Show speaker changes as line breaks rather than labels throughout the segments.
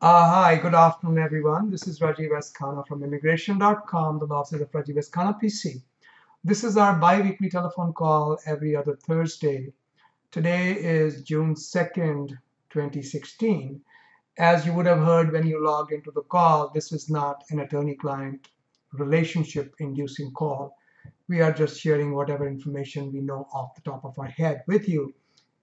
Hi, good afternoon, everyone. This is Rajiv S. Khanna from immigration.com, the law office of Rajiv S. Khanna, PC. This is our bi-weekly telephone call every other Thursday. Today is June 2nd, 2016. As you would have heard when you logged into the call, this is not an attorney-client relationship-inducing call. We are just sharing whatever information we know off the top of our head with you.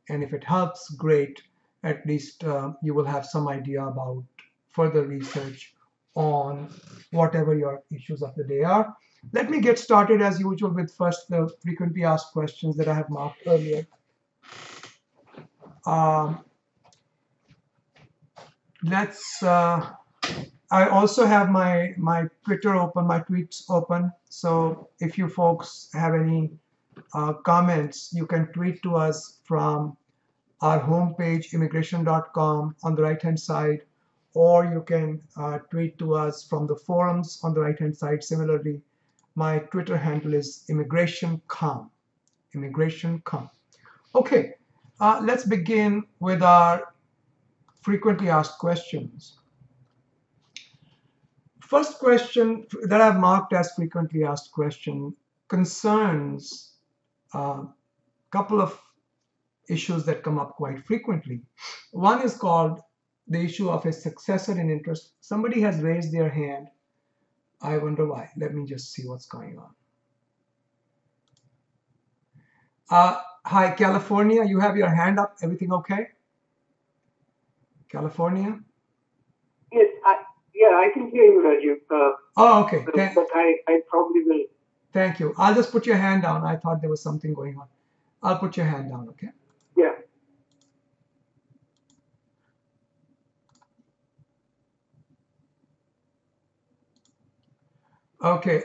And if it helps, great. At least you will have some idea about further research on whatever your issues of the day are. Let me get started as usual with first the frequently asked questions that I have marked earlier. Um, let's. I also have my Twitter open, my tweets open. So if you folks have any comments, you can tweet to us from our homepage, immigration.com, on the right-hand side, or you can tweet to us from the forums on the right-hand side. Similarly, my Twitter handle is immigration.com. Immigration.com. Okay, let's begin with our frequently asked questions. First question that I've marked as frequently asked question concerns a couple of issues that come up quite frequently. One is called the issue of a successor in interest. Somebody has raised their hand. I wonder why. Let me just see what's going on. Hi, California. You have your hand up. Everything okay? California?
Yes, I can hear you, Raju.
Oh, okay.
But I probably will.
Thank you. I'll just put your hand down. I thought there was something going on. I'll put your hand down, okay?
Yeah.
Okay,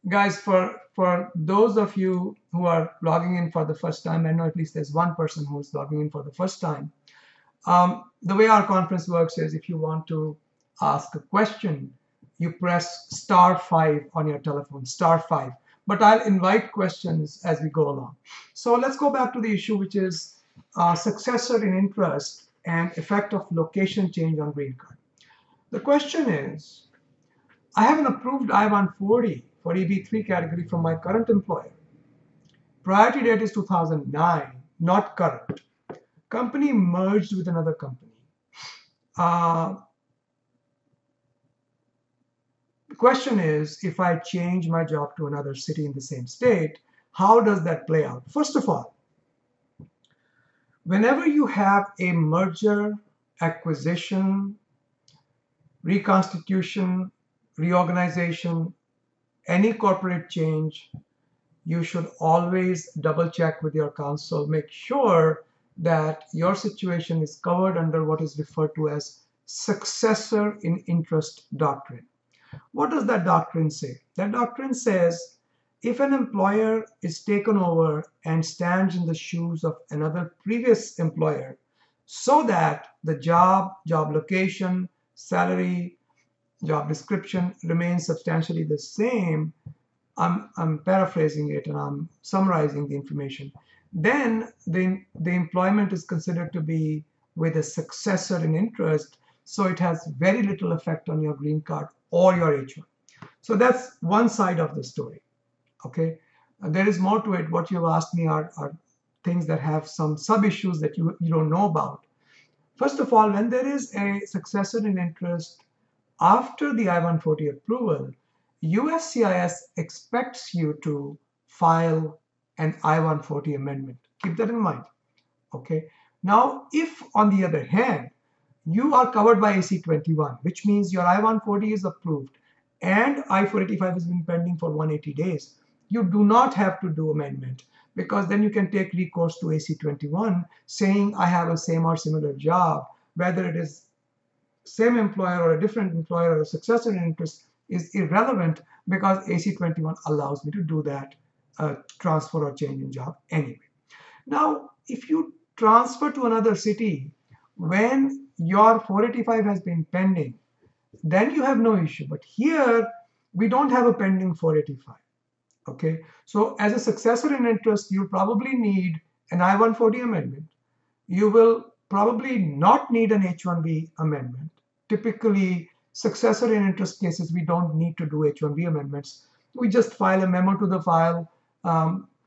guys, for those of you who are logging in for the first time, I know at least there's one person who's logging in for the first time. The way our conference works is if you want to ask a question, you press *5 on your telephone, *5. But I'll invite questions as we go along. So let's go back to the issue, which is successor in interest and effect of location change on green card. The question is, I have an approved I-140 for EB3 category from my current employer. Priority date is 2009, not current. Company merged with another company. The question is, if I change my job to another city in the same state, how does that play out? First of all, whenever you have a merger, acquisition, reconstitution, reorganization, any corporate change, you should always double check with your counsel. Make sure that your situation is covered under what is referred to as successor in interest doctrine. What does that doctrine say? That doctrine says if an employer is taken over and stands in the shoes of another previous employer so that the job location, salary, job description remains substantially the same, I'm paraphrasing it and I'm summarizing the information, then the employment is considered to be with a successor in interest, so it has very little effect on your green card or your H1. So that's one side of the story. Okay, there is more to it. What you've asked me are things that have some sub issues that you don't know about. First of all, when there is a successor in interest after the I-140 approval, USCIS expects you to file an I-140 amendment. Keep that in mind. Okay. Now, if on the other hand, you are covered by AC-21, which means your I-140 is approved and I-485 has been pending for 180 days, you do not have to do amendment, because then you can take recourse to AC-21 saying I have a same or similar job, whether it is same employer or a different employer or a successor in interest is irrelevant, because AC-21 allows me to do that transfer or change in job anyway. Now, if you transfer to another city when your 485 has been pending, then you have no issue. But here, we don't have a pending 485. Okay, so as a successor in interest, you probably need an I-140 amendment. You will probably not need an H-1B amendment. typically successor in interest cases, we don't need to do H-1B amendments. We just file a memo to the file,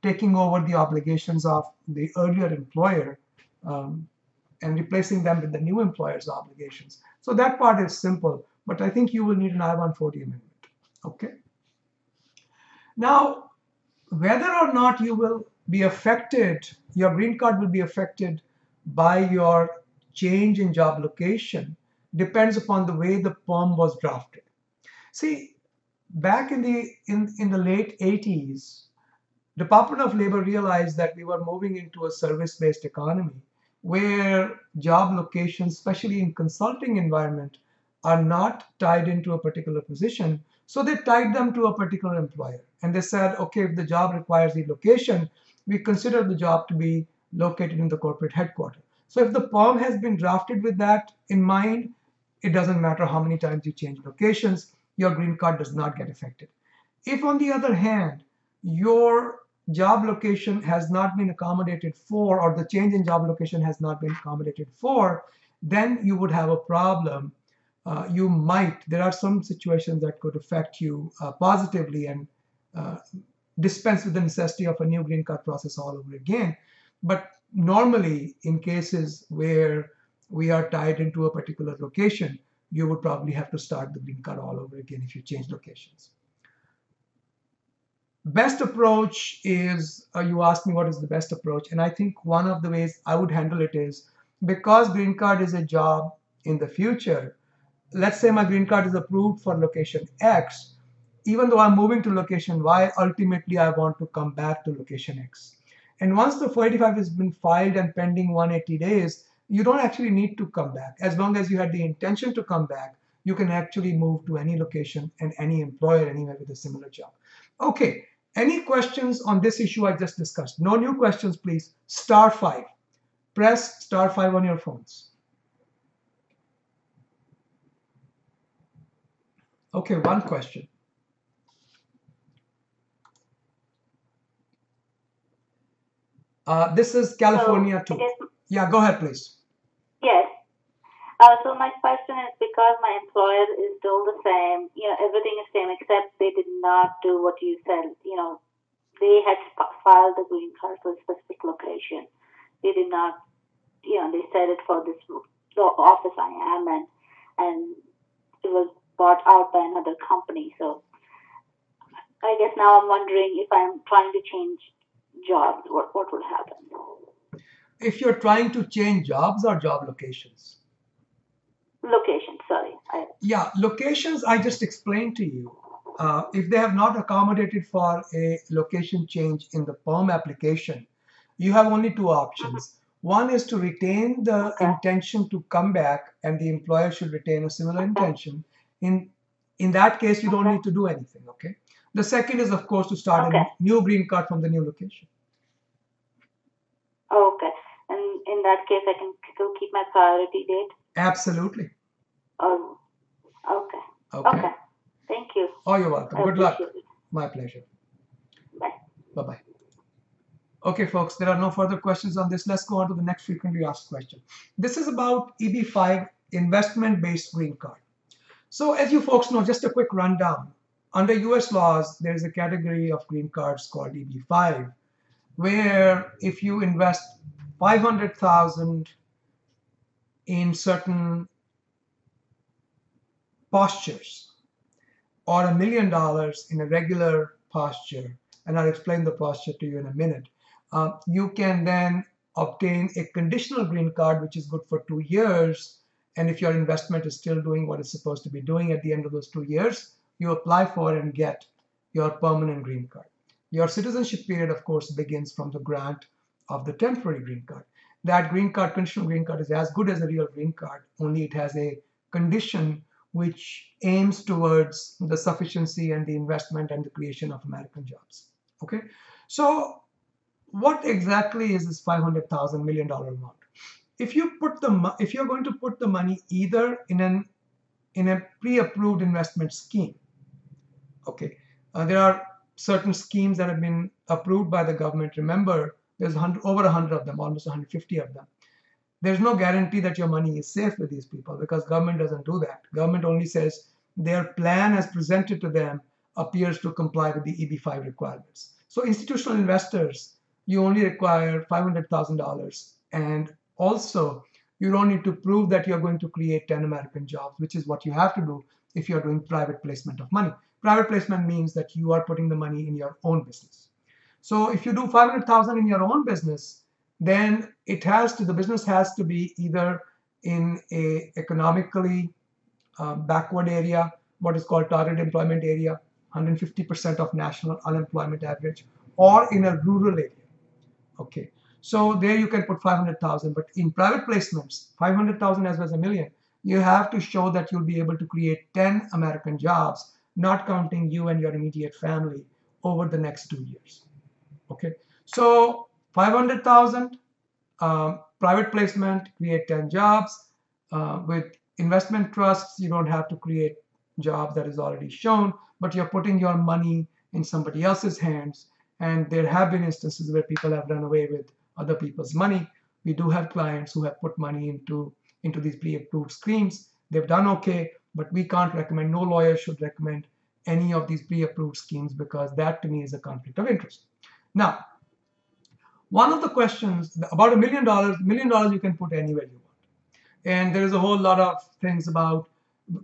taking over the obligations of the earlier employer, and replacing them with the new employer's obligations. So that part is simple, but I think you will need an I-140 amendment. Okay. Now, whether or not you will be affected, your green card will be affected by your change in job location depends upon the way the perm was drafted. See, back in the late 80s, Department of Labor realized that we were moving into a service-based economy where job locations, especially in consulting environment, are not tied into a particular position. So they tied them to a particular employer. And they said, okay, if the job requires relocation, we consider the job to be located in the corporate headquarters. So if the perm has been drafted with that in mind, it doesn't matter how many times you change locations, your green card does not get affected. If, on the other hand, your job location has not been accommodated for, or the change in job location has not been accommodated for, then you would have a problem. There are some situations that could affect you positively and dispense with the necessity of a new green card process all over again. But normally, in cases where we are tied into a particular location, you would probably have to start the green card all over again if you change locations. Best approach is, you asked me what is the best approach, and I think one of the ways I would handle it is, because green card is a job in the future, let's say my green card is approved for location X, even though I'm moving to location Y, ultimately I want to come back to location X. And once the 485 has been filed and pending 180 days, you don't actually need to come back. As long as you had the intention to come back, you can actually move to any location and any employer anywhere with a similar job. Okay, any questions on this issue I just discussed? No new questions, please. *5. Press *5 on your phones. Okay, one question. This is California too. Yeah, go ahead, please.
Yes. So my question is, because my employer is still the same, everything is same, except they did not do what you said. They had filed the green card for a specific location. They did not, they said it for the office I am, and it was bought out by another company. So I guess now I'm wondering, if I'm trying to change jobs, what would happen?
If you're trying to change jobs or job locations?
Location, sorry.
Yeah, locations I just explained to you. If they have not accommodated for a location change in the perm application, you have only two options. One is to retain the intention to come back, and the employer should retain a similar intention. In that case, you don't need to do anything, okay? The second is, of course, to start a new green card from the new location.
Okay. And in that case, I can still keep my priority date?
Absolutely.
Oh, okay. Okay. Thank you.
Oh, you're welcome. Good luck.
It.
My pleasure.
Bye.
Bye-bye. Okay, folks, there are no further questions on this. Let's go on to the next frequently asked question. This is about EB-5, investment-based green card. So as you folks know, just a quick rundown. Under US laws, there is a category of green cards called EB-5, where if you invest $500,000 in certain postures, or $1 million in a regular posture, and I'll explain the posture to you in a minute, you can then obtain a conditional green card, which is good for 2 years. And if your investment is still doing what it's supposed to be doing at the end of those 2 years, you apply for and get your permanent green card. Your citizenship period, of course, begins from the grant of the temporary green card. That green card, conditional green card, is as good as a real green card, only it has a condition which aims towards the sufficiency and the investment and the creation of American jobs. Okay, so what exactly is this $500,000 million amount? If you're going to put the money either in a pre-approved investment scheme, okay, there are certain schemes that have been approved by the government. Remember, there's over 100 of them, almost 150 of them. there's no guarantee that your money is safe with these people because government doesn't do that. Government only says their plan as presented to them appears to comply with the EB-5 requirements. So institutional investors, you only require $500,000, and also you don't need to prove that you're going to create 10 American jobs, which is what you have to do if you're doing private placement of money. Private placement means that you are putting the money in your own business. So if you do 500,000 in your own business, then the business has to be either in a economically backward area, what is called target employment area, 150% of national unemployment average, or in a rural area. Okay, so there you can put 500,000, but in private placements, 500,000 as well as a million, you have to show that you'll be able to create 10 American jobs, not counting you and your immediate family over the next 2 years. Okay, so 500,000 private placement, create 10 jobs. With investment trusts, you don't have to create jobs that is already shown, but you're putting your money in somebody else's hands. And there have been instances where people have run away with other people's money. We do have clients who have put money into these pre-approved schemes. They've done okay, but we can't recommend, no lawyer should recommend any of these pre-approved schemes because that to me is a conflict of interest. Now, one of the questions about $1 million you can put anywhere you want. And there is a whole lot of things about,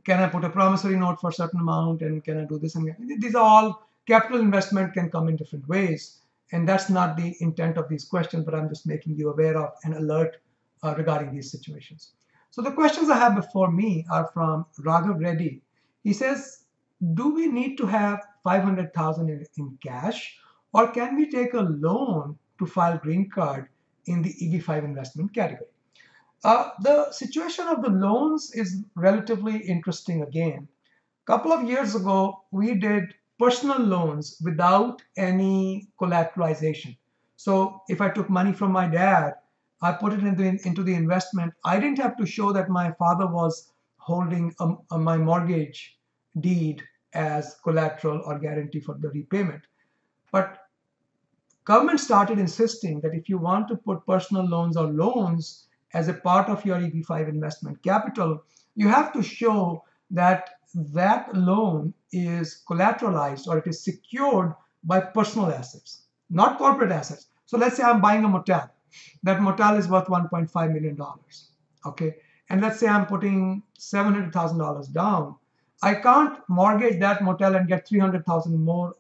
can I put a promissory note for a certain amount, and can I do this? And these are all, capital investment can come in different ways. And that's not the intent of these questions, but I'm just making you aware of and alert regarding these situations. So the questions I have before me are from Raghav Reddy. He says, do we need to have 500,000 in cash, or can we take a loan to file green card in the EB-5 investment category? The situation of the loans is relatively interesting again. A couple of years ago, we did personal loans without any collateralization. So if I took money from my dad, I put it into the investment. I didn't have to show that my father was holding my mortgage deed as collateral or guarantee for the repayment. But government started insisting that if you want to put personal loans or loans as a part of your EB-5 investment capital, you have to show that that loan is collateralized or it is secured by personal assets, not corporate assets. So let's say I'm buying a motel. That motel is worth $1.5 million. Okay, and let's say I'm putting $700,000 down. I can't mortgage that motel and get $300,000 more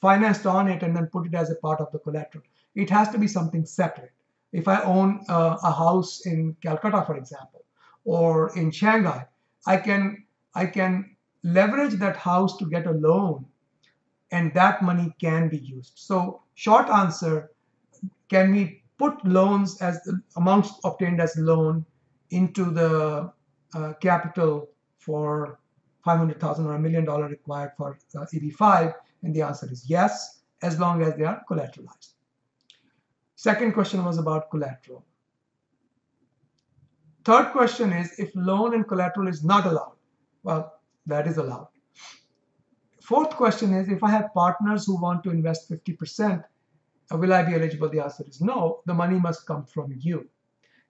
financed on it and then put it as a part of the collateral. It has to be something separate. If I own a house in Calcutta, for example, or in Shanghai, I can leverage that house to get a loan, and that money can be used. So short answer, can we put loans as amounts obtained as loan into the capital for 500,000 or $1 million required for EB-5? And the answer is yes, as long as they are collateralized. Second question was about collateral. Third question is, if loan and collateral is not allowed, well, that is allowed. Fourth question is, if I have partners who want to invest 50%, will I be eligible? The answer is no. The money must come from you,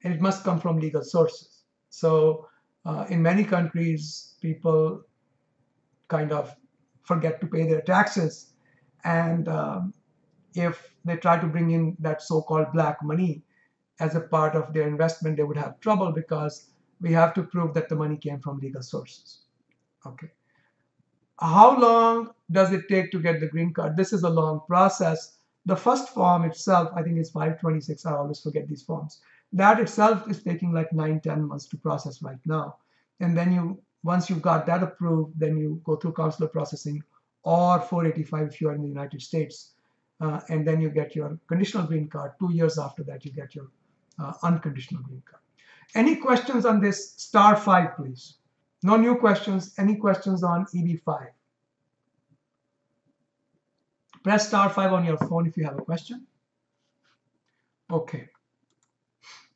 and it must come from legal sources. So in many countries, people kind of forget to pay their taxes, and if they try to bring in that so-called black money as a part of their investment, they would have trouble because we have to prove that the money came from legal sources. Okay. How long does it take to get the green card? This is a long process. The first form itself, I think, is 526. I always forget these forms. That itself is taking like 9-10 months to process right now. And then once you've got that approved, then you go through consular processing or 485 if you are in the United States. And then you get your conditional green card. 2 years after that, you get your unconditional green card. Any questions on this? *5, please. No new questions. Any questions on EB-5? Press *5 on your phone if you have a question. Okay.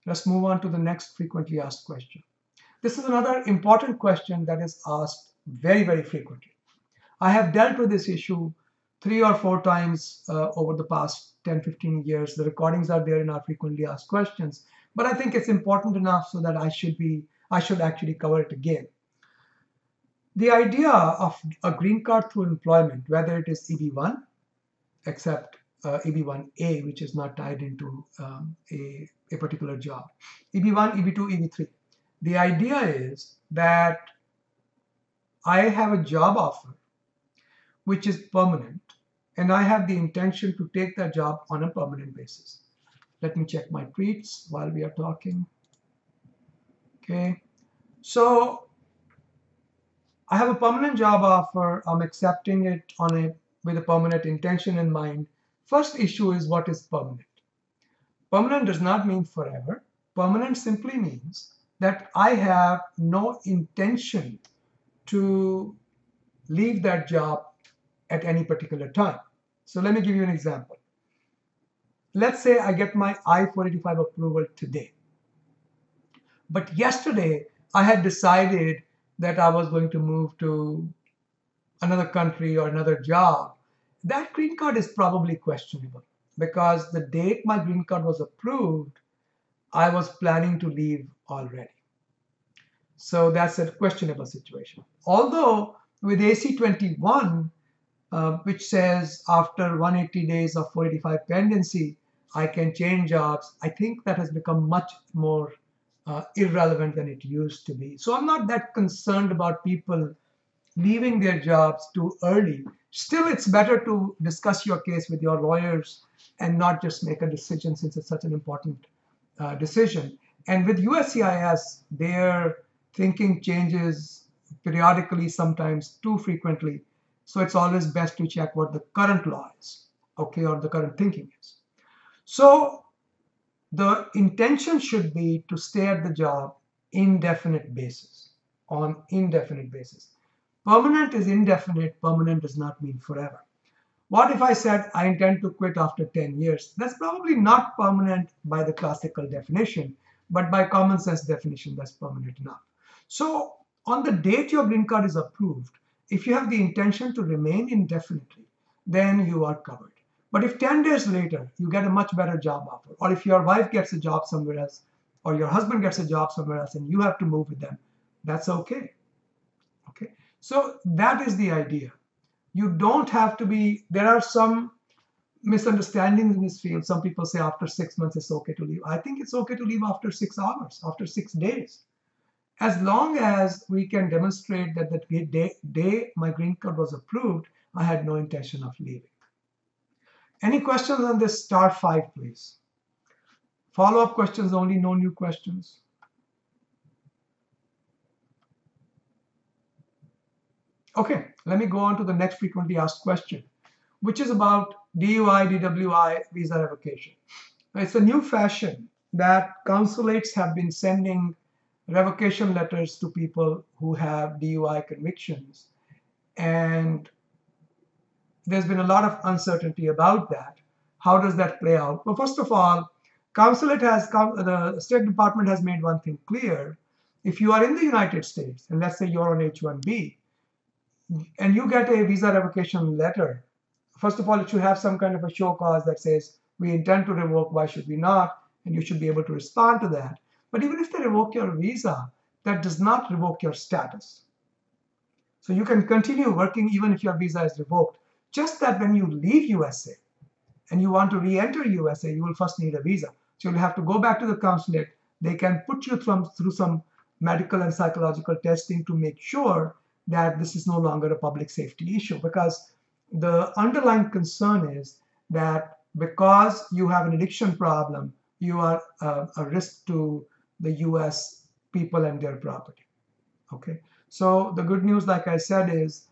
Let's move on to the next frequently asked question. This is another important question that is asked very, very frequently. I have dealt with this issue 3 or 4 times over the past 10, 15 years. The recordings are there in our frequently asked questions. But I think it's important enough so that I should actually cover it again. The idea of a green card through employment, whether it is EB1, except EB1A, which is not tied into a particular job, EB1, EB2, EB3. The idea is that I have a job offer which is permanent, and I have the intention to take that job on a permanent basis. Let me check my tweets while we are talking. Okay, so I have a permanent job offer. I'm accepting it with a permanent intention in mind. First issue is, what is permanent? Permanent does not mean forever. Permanent simply means that I have no intention to leave that job at any particular time. So let me give you an example. Let's say I get my I-485 approval today. But yesterday I had decided that I was going to move to another country or another job. That green card is probably questionable, because the date my green card was approved, I was planning to leave already. So that's a questionable situation. Although with AC-21, which says after 180 days of 485 pendency, I can change jobs, I think that has become much more irrelevant than it used to be. So I'm not that concerned about people leaving their jobs too early. Still, it's better to discuss your case with your lawyers and not just make a decision, since it's such an important decision. And with USCIS, their thinking changes periodically, sometimes too frequently. So it's always best to check what the current law is, okay, or the current thinking is. So the intention should be to stay at the job indefinite basis, on indefinite basis. Permanent is indefinite. Permanent does not mean forever. What if I said I intend to quit after 10 years? That's probably not permanent by the classical definition, but by common sense definition, that's permanent enough. So on the date your green card is approved, if you have the intention to remain indefinitely, then you are covered. But if 10 days later you get a much better job offer, or if your wife gets a job somewhere else, or your husband gets a job somewhere else and you have to move with them, that's okay. Okay, so that is the idea. You don't have to be, there are some misunderstandings in this field. Some people say after 6 months it's okay to leave. I think it's okay to leave after 6 hours, after 6 days. As long as we can demonstrate that the day my green card was approved, I had no intention of leaving. Any questions on this? Star 5, please. Follow-up questions only, no new questions. Okay, let me go on to the next frequently asked question, which is about DUI, DWI visa revocation. It's a new fashion that consulates have been sending revocation letters to people who have DUI convictions. And there's been a lot of uncertainty about that. How does that play out? Well, first of all, the State Department has made one thing clear. If you are in the United States, and let's say you're on H-1B, and you get a visa revocation letter, first of all, it should have some kind of a show cause that says, we intend to revoke, why should we not? And you should be able to respond to that. But even if they revoke your visa, that does not revoke your status. So you can continue working even if your visa is revoked. Just that when you leave USA and you want to re-enter USA, you will first need a visa. So you'll have to go back to the consulate. They can put you through some medical and psychological testing to make sure that this is no longer a public safety issue, because the underlying concern is that because you have an addiction problem, you are a risk to the US people and their property. Okay, so the good news, like I said, is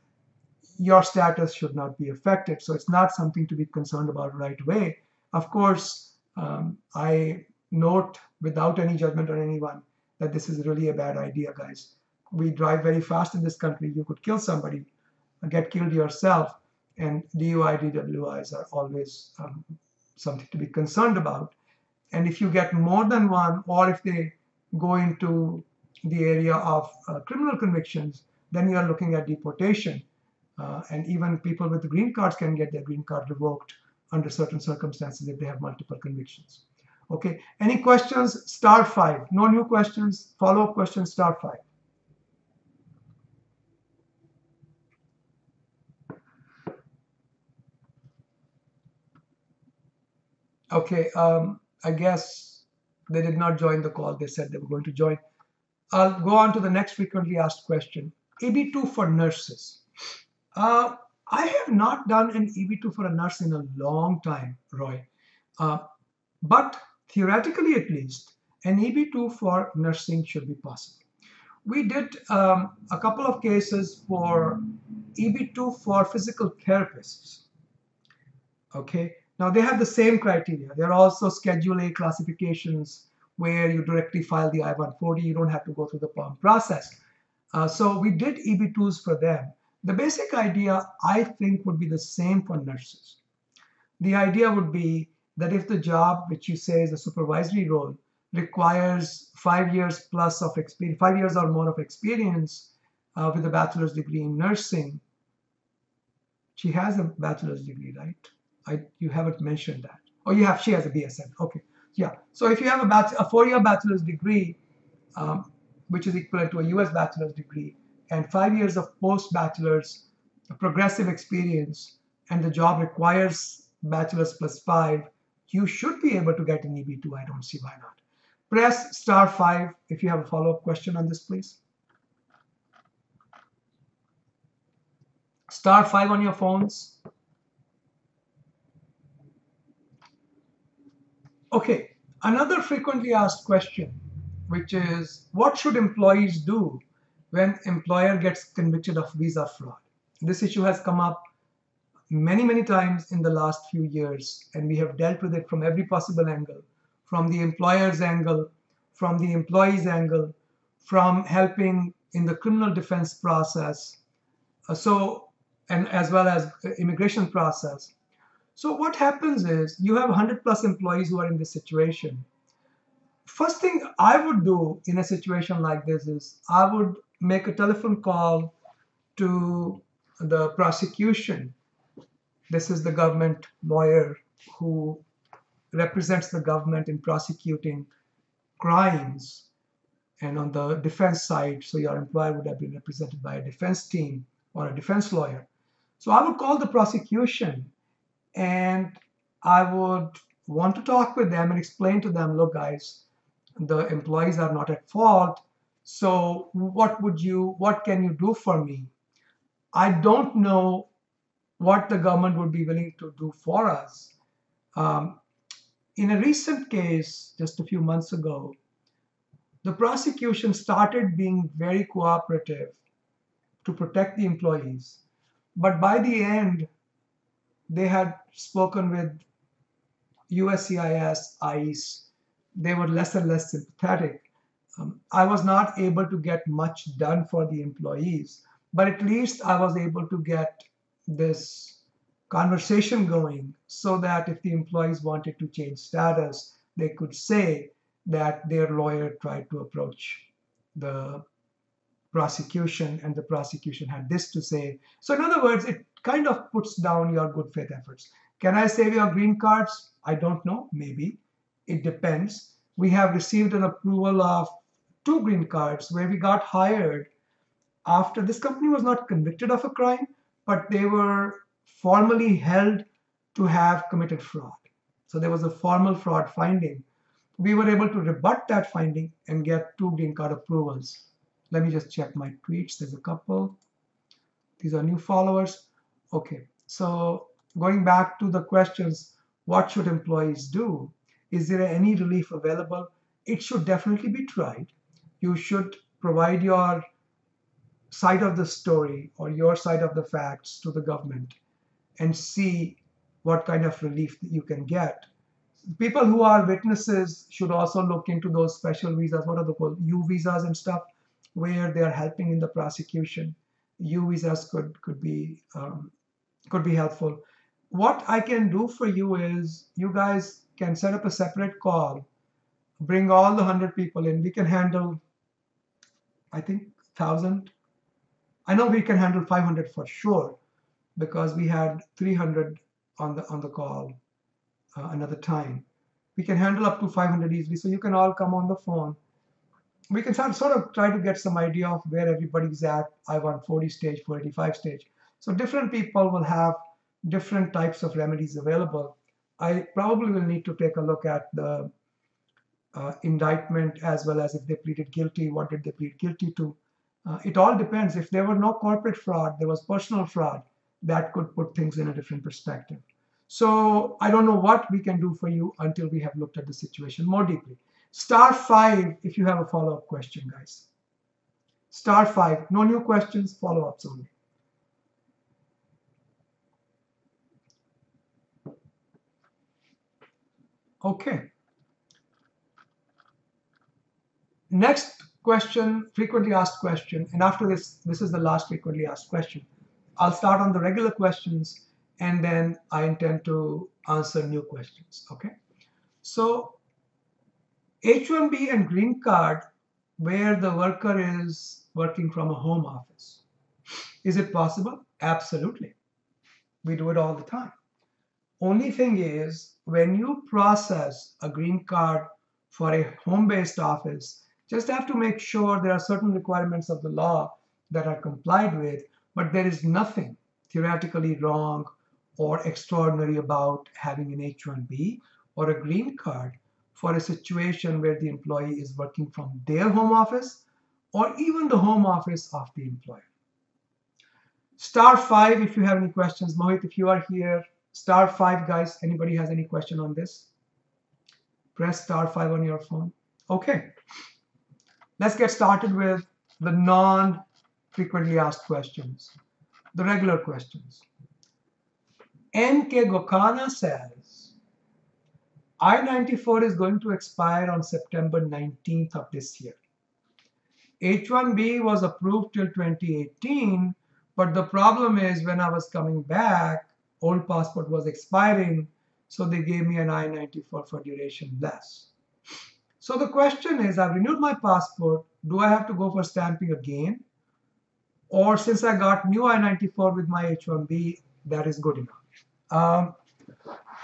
your status should not be affected. So it's not something to be concerned about right away. Of course, I note without any judgment on anyone that this is really a bad idea, guys. We drive very fast in this country. You could kill somebody, get killed yourself, and DUI, DWIs are always something to be concerned about. And if you get more than one, or if they go into the area of criminal convictions, then you are looking at deportation. And even people with green cards can get their green card revoked under certain circumstances if they have multiple convictions. Okay, any questions? Star 5. No new questions. Follow-up questions, star 5. Okay, I guess they did not join the call. They said they were going to join. I'll go on to the next frequently asked question. EB2 for nurses. I have not done an EB2 for a nurse in a long time, Roy. But theoretically, at least, an EB2 for nursing should be possible. We did a couple of cases for EB2 for physical therapists. Okay, now they have the same criteria. There are also Schedule A classifications where you directly file the I-140. You don't have to go through the PERM process. So we did EB2s for them. The basic idea, I think, would be the same for nurses. The idea would be that if the job, which you say is a supervisory role, requires 5 years plus of experience, 5 years or more of experience with a bachelor's degree in nursing. She has a bachelor's degree, right? You haven't mentioned that. Oh, she has a BSN. Okay, yeah. So if you have a 4-year bachelor's degree, which is equivalent to a US bachelor's degree, and 5 years of post-bachelor's progressive experience, and the job requires bachelor's plus 5, you should be able to get an EB2. I don't see why not. Press star 5 if you have a follow-up question on this, please. Star 5 on your phones. Okay, another frequently asked question, which is, what should employees do when employer gets convicted of visa fraud? This issue has come up many, many times in the last few years, and we have dealt with it from every possible angle, from the employer's angle, from the employee's angle, from helping in the criminal defense process, and as well as immigration process. So what happens is you have 100 plus employees who are in this situation. First thing I would do in a situation like this is I would make a telephone call to the prosecution. This is the government lawyer who represents the government in prosecuting crimes. And on the defense side, so your employer would have been represented by a defense team or a defense lawyer. So I would call the prosecution and I would want to talk with them and explain to them, look, guys, the employees are not at fault. So what can you do for me? I don't know what the government would be willing to do for us. In a recent case, just a few months ago, the prosecution started being very cooperative to protect the employees. But by the end, they had spoken with USCIS, ICE. They were less and less sympathetic. I was not able to get much done for the employees, but at least I was able to get this conversation going so that if the employees wanted to change status, they could say that their lawyer tried to approach the prosecution and the prosecution had this to say. So in other words, it kind of puts down your good faith efforts. Can I save your green cards? I don't know, maybe. It depends. We have received an approval of 2 green cards where we got hired after this company was not convicted of a crime, but they were formally held to have committed fraud. So there was a formal fraud finding. We were able to rebut that finding and get 2 green card approvals. Let me just check my tweets. There's a couple. These are new followers. Okay, so going back to the questions, what should employees do? Is there any relief available? It should definitely be tried. You should provide your side of the story or your side of the facts to the government and see what kind of relief you can get. People who are witnesses should also look into those special visas. What are they called? U visas and stuff, where they are helping in the prosecution. U visas could be helpful. What I can do for you is you guys can set up a separate call, bring all the 100 people in. We can handle, I think, 1,000. I know we can handle 500 for sure. because we had 300 on the call another time. We can handle up to 500 easily, so you can all come on the phone. We can sort of try to get some idea of where everybody's at, I-140 stage, 485 stage. So different people will have different types of remedies available. I probably will need to take a look at the indictment, as well as if they pleaded guilty, what did they plead guilty to. It all depends. If there were no corporate fraud, there was personal fraud, that could put things in a different perspective. So I don't know what we can do for you until we have looked at the situation more deeply. *5 if you have a follow-up question, guys. *5, no new questions, follow-ups only. Okay. Next question, frequently asked question, and after this is the last frequently asked question. I'll start on the regular questions, and then I intend to answer new questions, okay? So H-1B and green card, where the worker is working from a home office. Is it possible? Absolutely. We do it all the time. Only thing is, when you process a green card for a home-based office, just have to make sure there are certain requirements of the law that are complied with, but there is nothing theoretically wrong or extraordinary about having an H-1B or a green card for a situation where the employee is working from their home office or even the home office of the employer. *5 if you have any questions. Mohit, if you are here, *5, guys. Anybody has any question on this? Press *5 on your phone. Okay. Let's get started with the non-frequently asked questions, the regular questions. N.K. Gokana says, I-94 is going to expire on September 19th of this year. H-1B was approved till 2018, but the problem is when I was coming back, old passport was expiring, so they gave me an I-94 for duration less. So the question is, I've renewed my passport. Do I have to go for stamping again? Or since I got new I-94 with my H-1B, that is good enough.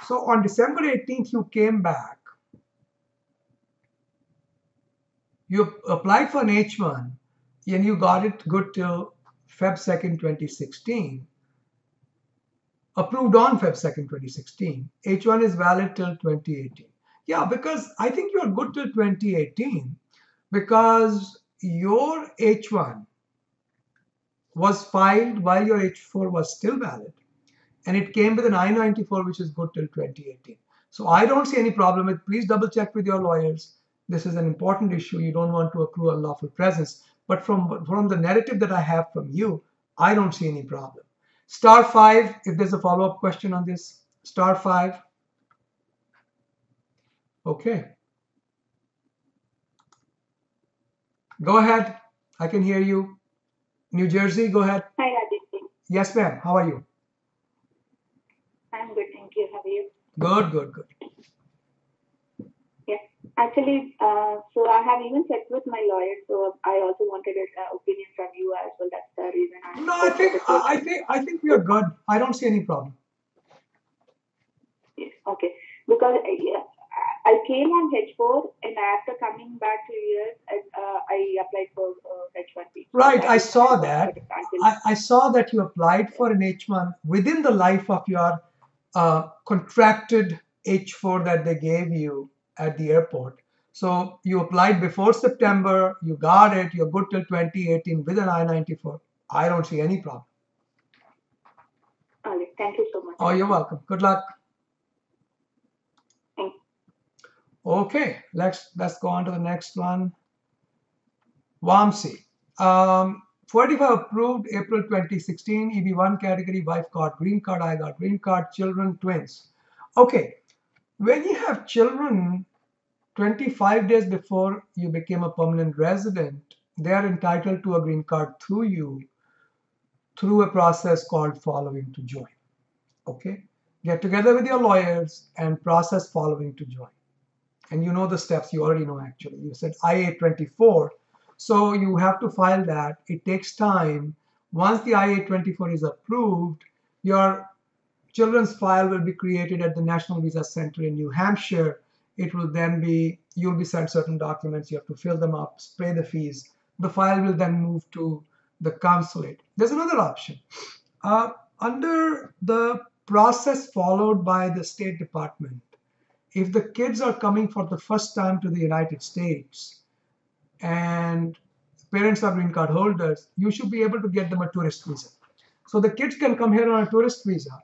So on December 18th, you came back. You applied for an H-1, and you got it good till Feb 2nd, 2016. Approved on Feb 2nd, 2016. H-1 is valid till 2018. Yeah, because I think you're good till 2018 because your H-1 was filed while your H-4 was still valid, and it came with an I-94 which is good till 2018. So I don't see any problem with, please double check with your lawyers. This is an important issue. You don't want to accrue unlawful presence. But from the narrative that I have from you, I don't see any problem. *5, if there's a follow-up question on this. *5. Okay. Go ahead. I can hear you. New Jersey, go ahead.
Hi, Rajesh.
Yes, ma'am. How are you?
I'm good, thank you. How are you?
Good, good, good.
Yeah, actually, so I have even checked with my lawyer, so I also wanted an opinion from you as well. That's the reason
I think we are good. I don't see any problem.
Yes, okay. Because I came on H4, and after coming back to US, I applied for H1B.
Right, I saw that. I saw that you applied for an H1 within the life of your contracted H4 that they gave you at the airport. So you applied before September, you got it, you're good till 2018 with an I-94. I don't see any problem.
Okay, thank you so much.
Oh, you're welcome. Good luck.
Thanks.
Okay, let's go on to the next one. Vamsi. 45 approved April 2016, EB1 category, wife got green card, I got green card, children, twins. Okay, when you have children 25 days before you became a permanent resident, they are entitled to a green card through you through a process called following to join. Okay, get together with your lawyers and process following to join. And you know the steps, you already know actually. You said I-824. So you have to file that. It takes time. Once the I-824 is approved, Your children's file will be created at the National Visa Center in New Hampshire. It will then be, you'll be sent certain documents, you have to fill them up, pay the fees. The file will then move to the consulate. There's another option. Under the process followed by the State Department, if the kids are coming for the first time to the United States and parents are green card holders, you should be able to get them a tourist visa. So the kids can come here on a tourist visa.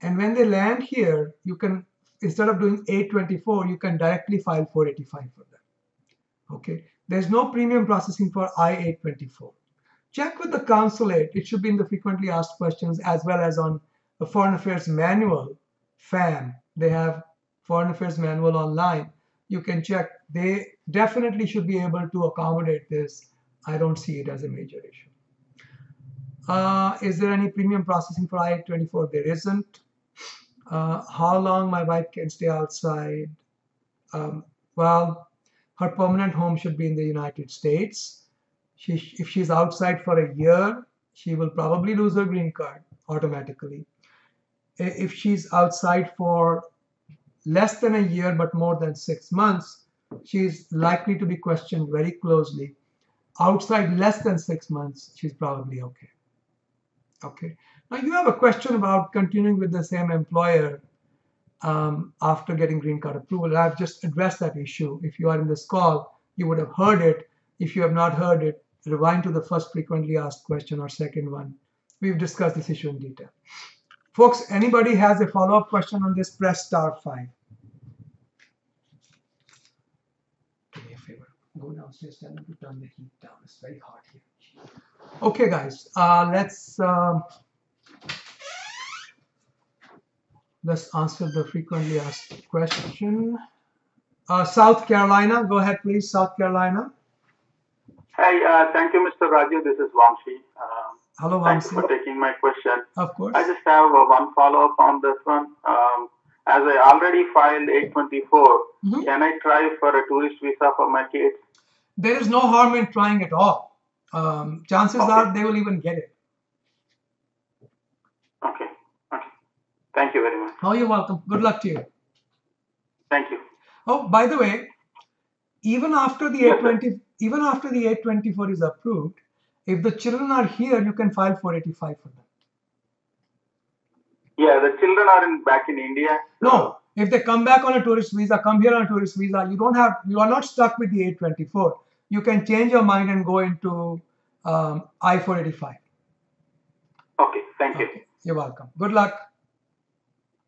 And when they land here, you can, instead of doing 824, you can directly file 485 for them. Okay. There's no premium processing for I-824. Check with the consulate. It should be in the frequently asked questions as well as on the Foreign Affairs Manual, FAM. They have Foreign Affairs Manual online. You can check. They definitely should be able to accommodate this. I don't see it as a major issue. Is there any premium processing for I-824? There isn't. How long my wife can stay outside? Well, her permanent home should be in the United States. If she's outside for a year, she will probably lose her green card automatically. If she's outside for less than a year but more than 6 months, she's likely to be questioned very closely. Outside less than 6 months, she's probably okay. Okay. Now you have a question about continuing with the same employer after getting green card approval. I've just addressed that issue. If you are in this call, you would have heard it. If you have not heard it, rewind to the first frequently asked question or second one. We've discussed this issue in detail. Folks, anybody has a follow-up question on this, press *5. Do me a favor. Go downstairs, tell them to turn the heat down. It's very hot here. Okay, guys, let's answer the frequently asked question. South Carolina, go ahead, please. South Carolina.
Hi, thank you, Mr. Raju. This is Vamshi.
Hello, Vamshi.
Thanks for taking my question.
Of course.
I just have one follow-up on this one. As I already filed 824, can I try for a tourist visa for my kids?
There is no harm in trying at all. Chances are they will even get it.
Okay. Thank you very much.
Oh, you're welcome. Good luck to you.
Thank you.
Oh, by the way, even after the 824 is approved, if the children are here, you can file 485 for them.
Yeah, the children are back in India.
No, if they come back on a tourist visa, come here on a tourist visa, you are not stuck with the 824. You can change your mind and go into I-485.
Okay, thank you.
You're welcome. Good luck.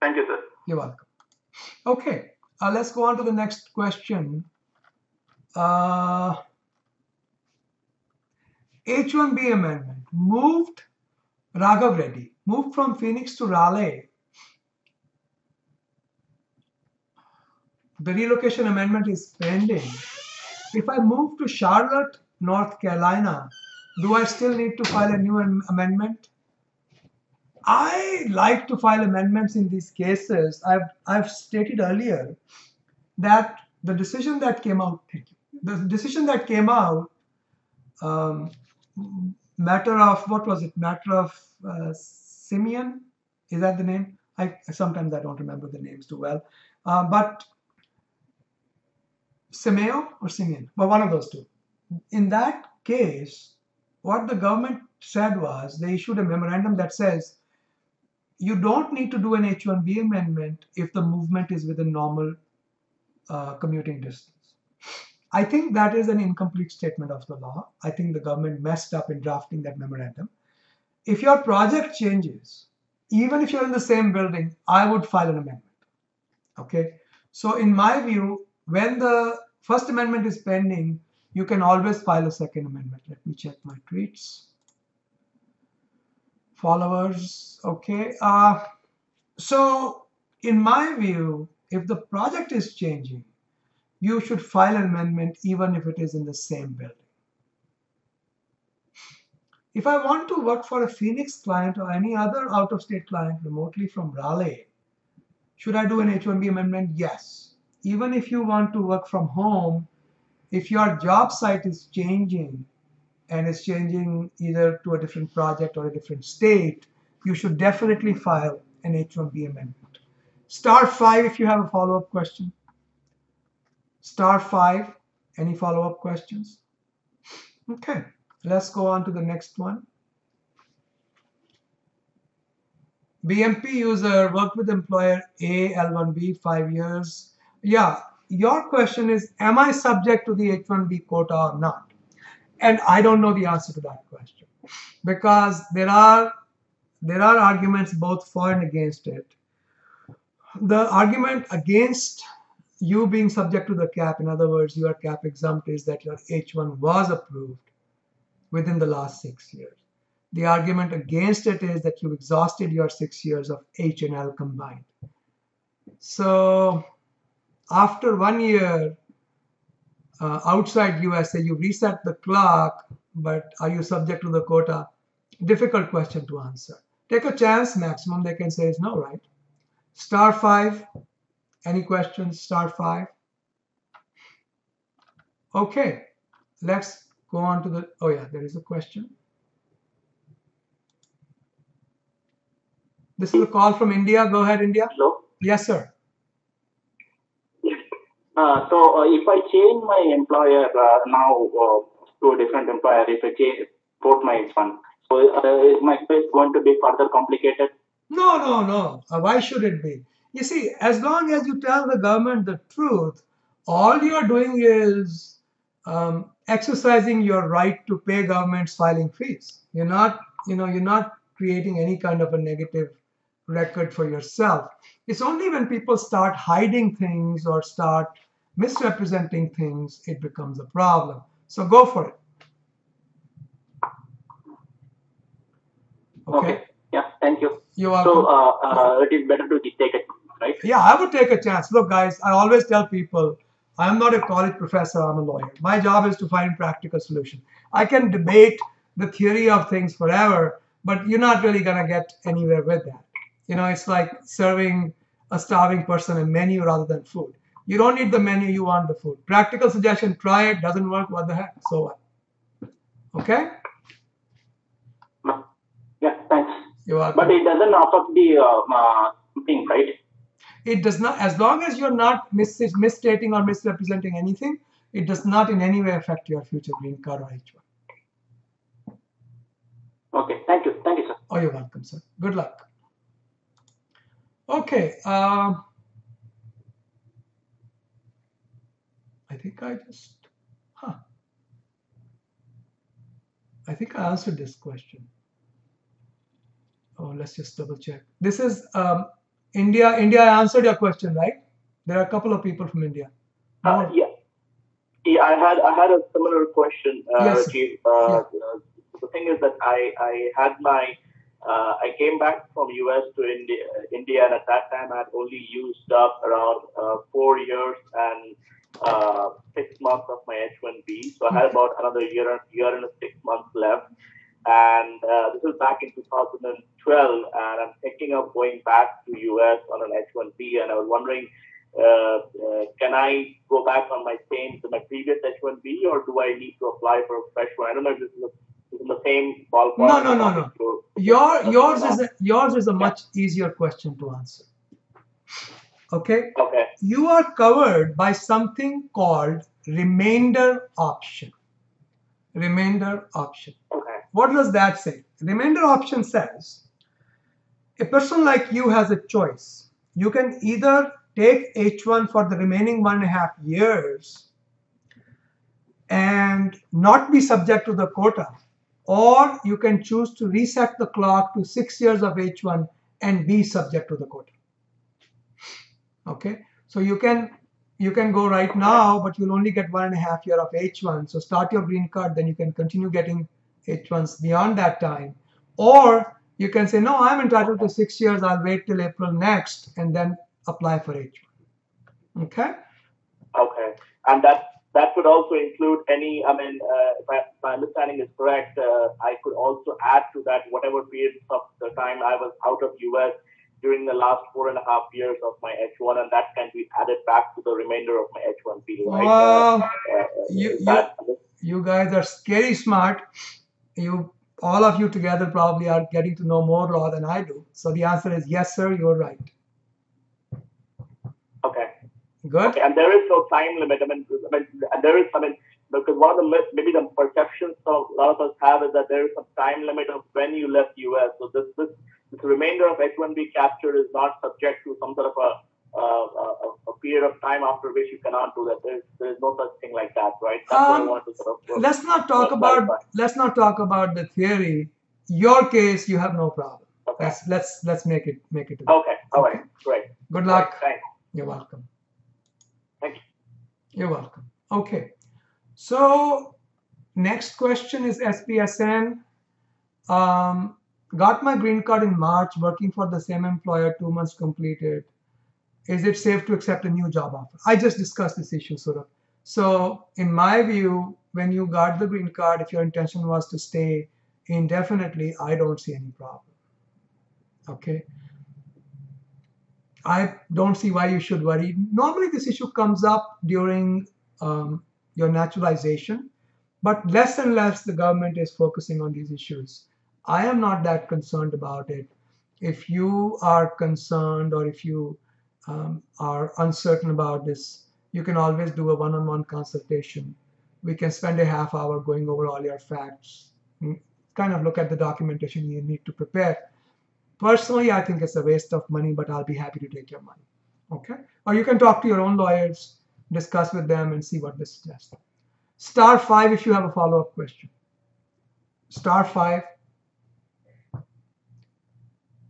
Thank you, sir.
You're welcome. Okay, let's go on to the next question. H-1B amendment moved. Raghav Reddy moved from Phoenix to Raleigh. The relocation amendment is pending. If I move to Charlotte, North Carolina, do I still need to file a new amendment? I like to file amendments in these cases. I've stated earlier that the decision that came out, matter of, what was it? Matter of Simeon? Is that the name? Sometimes I don't remember the names too well. But Simeo or Simeon, but one of those two. In that case, what the government said was they issued a memorandum that says you don't need to do an H-1B amendment if the movement is within normal commuting distance. I think that is an incomplete statement of the law. I think the government messed up in drafting that memorandum. If your project changes, even if you're in the same building, I would file an amendment. Okay. So in my view, when the First Amendment is pending, you can always file a Second Amendment. Let me check my tweets. Followers, okay. So in my view, if the project is changing, you should file an amendment even if it is in the same building. If I want to work for a Phoenix client or any other out-of-state client remotely from Raleigh, should I do an H-1B amendment? Yes. Even if you want to work from home, if your job site is changing and is changing either to a different project or a different state, you should definitely file an H-1B amendment. Star 5 if you have a follow-up question. Star 5, any follow-up questions? Okay, let's go on to the next one. BMP user worked with employer A, L1B, 5 years. Yeah, your question is, am I subject to the H1B quota or not? And I don't know the answer to that question because there are arguments both for and against it. The argument against you being subject to the cap, in other words, you are cap exempt, is that your H1 was approved within the last 6 years. The argument against it is that you exhausted your 6 years of H and L combined. So after 1 year outside USA, you reset the clock, but are you subject to the quota? Difficult question to answer. Take a chance, maximum they can say is no, right? Star 5, any questions? Star 5. Okay, let's go on to the, oh yeah, there is a question. This is a call from India. Go ahead, India.
Hello?
Yes, sir.
So if I change my employer now to a different employer, if I port my H1, so is my case going to be further complicated?
No. Why should it be? You see, as long as you tell the government the truth, all you are doing is exercising your right to pay government's filing fees. You're not creating any kind of a negative record for yourself. It's only when people start hiding things or start misrepresenting things, it becomes a problem. So go for it.
Okay. Yeah, thank you.
You're welcome.
So it is better to take it, right?
Yeah, I would take a chance. Look, guys, I always tell people, I'm not a college professor, I'm a lawyer. My job is to find practical solution. I can debate the theory of things forever, but you're not really going to get anywhere with that. It's like serving a starving person a menu rather than food. You don't need the menu, you want the food. Practical suggestion, try it, doesn't work, what the heck, so what? Okay?
Yeah, thanks.
You're welcome.
But it doesn't affect the thing, right?
It does not, as long as you're not misstating or misrepresenting anything, it does not in any way affect your future green card or H1.
Okay, thank you, sir.
Oh, you're welcome, sir. Good luck. Okay, I think I answered this question. Oh, let's just double check. This is India. India, I answered your question, right? There are a couple of people from India.
Yeah, I had a similar question,
yes.
Rajiv. The thing is that I came back from US to India, and at that time I had only used up around 4 years and 6 months of my H1B. So I had about another year and 6 months left. And this was back in 2012, and I'm thinking of going back to US on an H1B, and I was wondering, can I go back on my previous H1B, or do I need to apply for a fresh one? I don't know if this is in the same ballpark.
No. Yours is a much easier question to answer. Okay?
Okay.
You are covered by something called remainder option. Remainder option.
Okay.
What does that say? Remainder option says a person like you has a choice. You can either take H1 for the remaining 1.5 years and not be subject to the quota, or you can choose to reset the clock to 6 years of H1 and be subject to the quota. Okay, so you can go right now, but you'll only get 1.5 years of H1. So start your green card, then you can continue getting H1s beyond that time. Or you can say, no, I'm entitled to 6 years. I'll wait till April next and then apply for H1. Okay?
Okay. And that would also include any, if my understanding is correct, I could also add to that whatever period of the time I was out of US during the last 4.5 years of my H1, and that can be added back to the remainder of my H1B, right?
You guys are scary smart. You all of you together probably are getting to know more law than I do. So the answer is yes, sir, you're right.
Okay.
Good.
Okay, and there is no time limit. There is, because one of the myths, maybe the perceptions a lot of us have is that there is some time limit of when you left US. So this remainder of H-1B capture is not subject to some sort of a period of time after which you cannot do that. There is no such thing like that, right? That's what I want to sort of.
Let's not talk about the theory. Your case, you have no problem.
Okay.
Let's make it.
Okay. All right. Great.
Good luck.
Thanks.
You're welcome.
Thank you.
You're welcome. Okay. So next question is SPSN. Got my green card in March, working for the same employer, 2 months completed. Is it safe to accept a new job offer? I just discussed this issue, sort of. So in my view, when you got the green card, if your intention was to stay indefinitely, I don't see any problem. Okay. I don't see why you should worry. Normally this issue comes up during your naturalization, but less and less the government is focusing on these issues. I am not that concerned about it. If you are concerned or if you are uncertain about this, you can always do a one-on-one consultation. We can spend a half hour going over all your facts, kind of look at the documentation you need to prepare. Personally, I think it's a waste of money, but I'll be happy to take your money. Okay? Or you can talk to your own lawyers, discuss with them, and see what they suggest. *5 if you have a follow-up question. *5.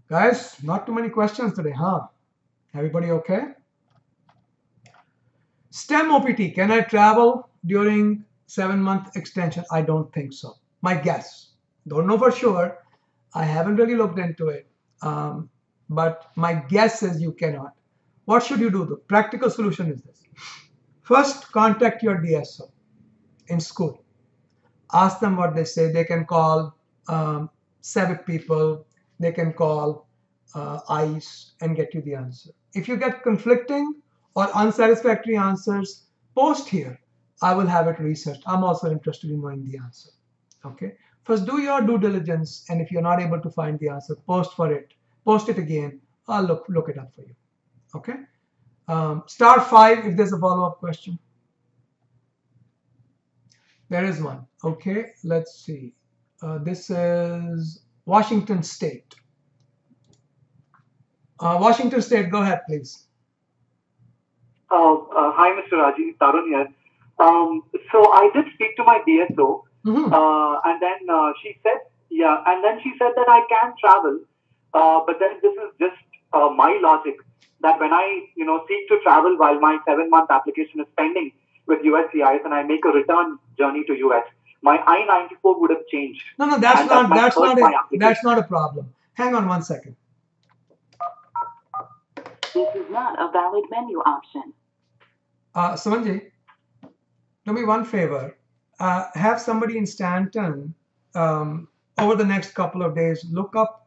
Guys, not too many questions today, huh? Everybody okay? STEM OPT, can I travel during 7-month extension? I don't think so. My guess. Don't know for sure. I haven't really looked into it. But my guess is you cannot. What should you do? The practical solution is this. First, contact your DSO in school. Ask them what they say. They can call civic people. They can call ICE and get you the answer. If you get conflicting or unsatisfactory answers, post here. I will have it researched. I'm also interested in knowing the answer. Okay. First, do your due diligence, and if you're not able to find the answer, post for it. Post it again. I'll look it up for you. Okay. *5 if there's a follow-up question. There is one. Okay. Let's see. This is Washington State. Washington State, go ahead, please.
Hi, Mr. Rajiv, Tarun here. So I did speak to my DSO, and then she said, that I can travel, but then this is just my logic that when I, seek to travel while my 7-month application is pending with USCIS and I make a return journey to US, my I-94 would have changed.
No, that's not a problem. Hang on 1 second.
This is not a valid menu option.
Sumanji, do me one favor. Have somebody in Stanton over the next couple of days look up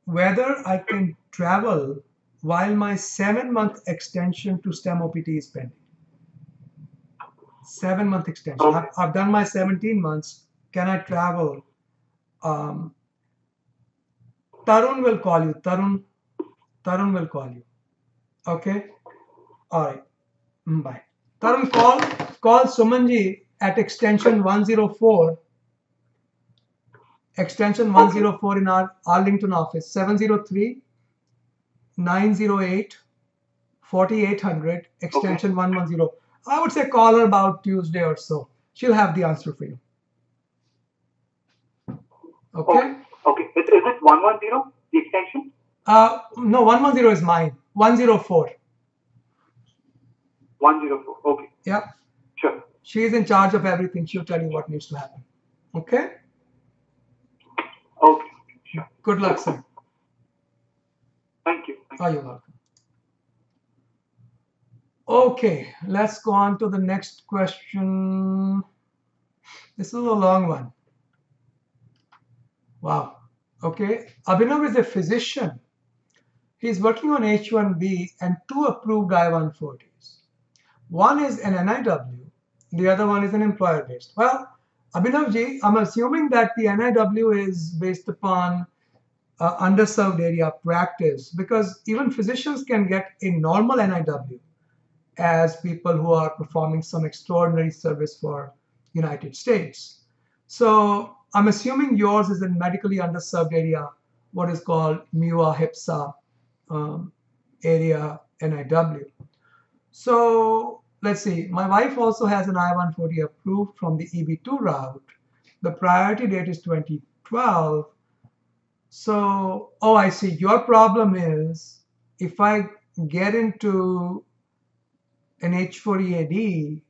whether I can travel while my 7-month extension to STEM OPT is pending. 7-month extension.
Okay.
I've done my 17 months. Can I travel? Tarun will call you. Tarun will call you. Okay? All right. Bye. Tarun, call Sumanji at extension 104. Extension 104 in our Arlington office. 703-908-4800. Extension 110. I would say call her about Tuesday or so. She'll have the answer for you. Okay?
Okay. Is it 110, the extension?
No, 110 is mine. 104.
104. Okay.
Yeah.
Sure.
She is in charge of everything. She'll tell you what needs to happen. Okay?
Okay. Sure.
Good luck, sir.
Thank you.
Oh, you're welcome. Okay, let's go on to the next question. This is a long one. Wow. Okay. Abhinav is a physician. He's working on H-1B and 2 approved I-140s. One is an NIW, the other one is an employer-based. Well, Abhinavji, I'm assuming that the NIW is based upon underserved area practice, because even physicians can get a normal NIW as people who are performing some extraordinary service for United States. So I'm assuming yours is in medically underserved area, what is called MUA HIPSA area NIW. So let's see, my wife also has an I-140 approved from the EB2 route. The priority date is 2012. So, oh, I see. Your problem is if I get into an H4 EAD,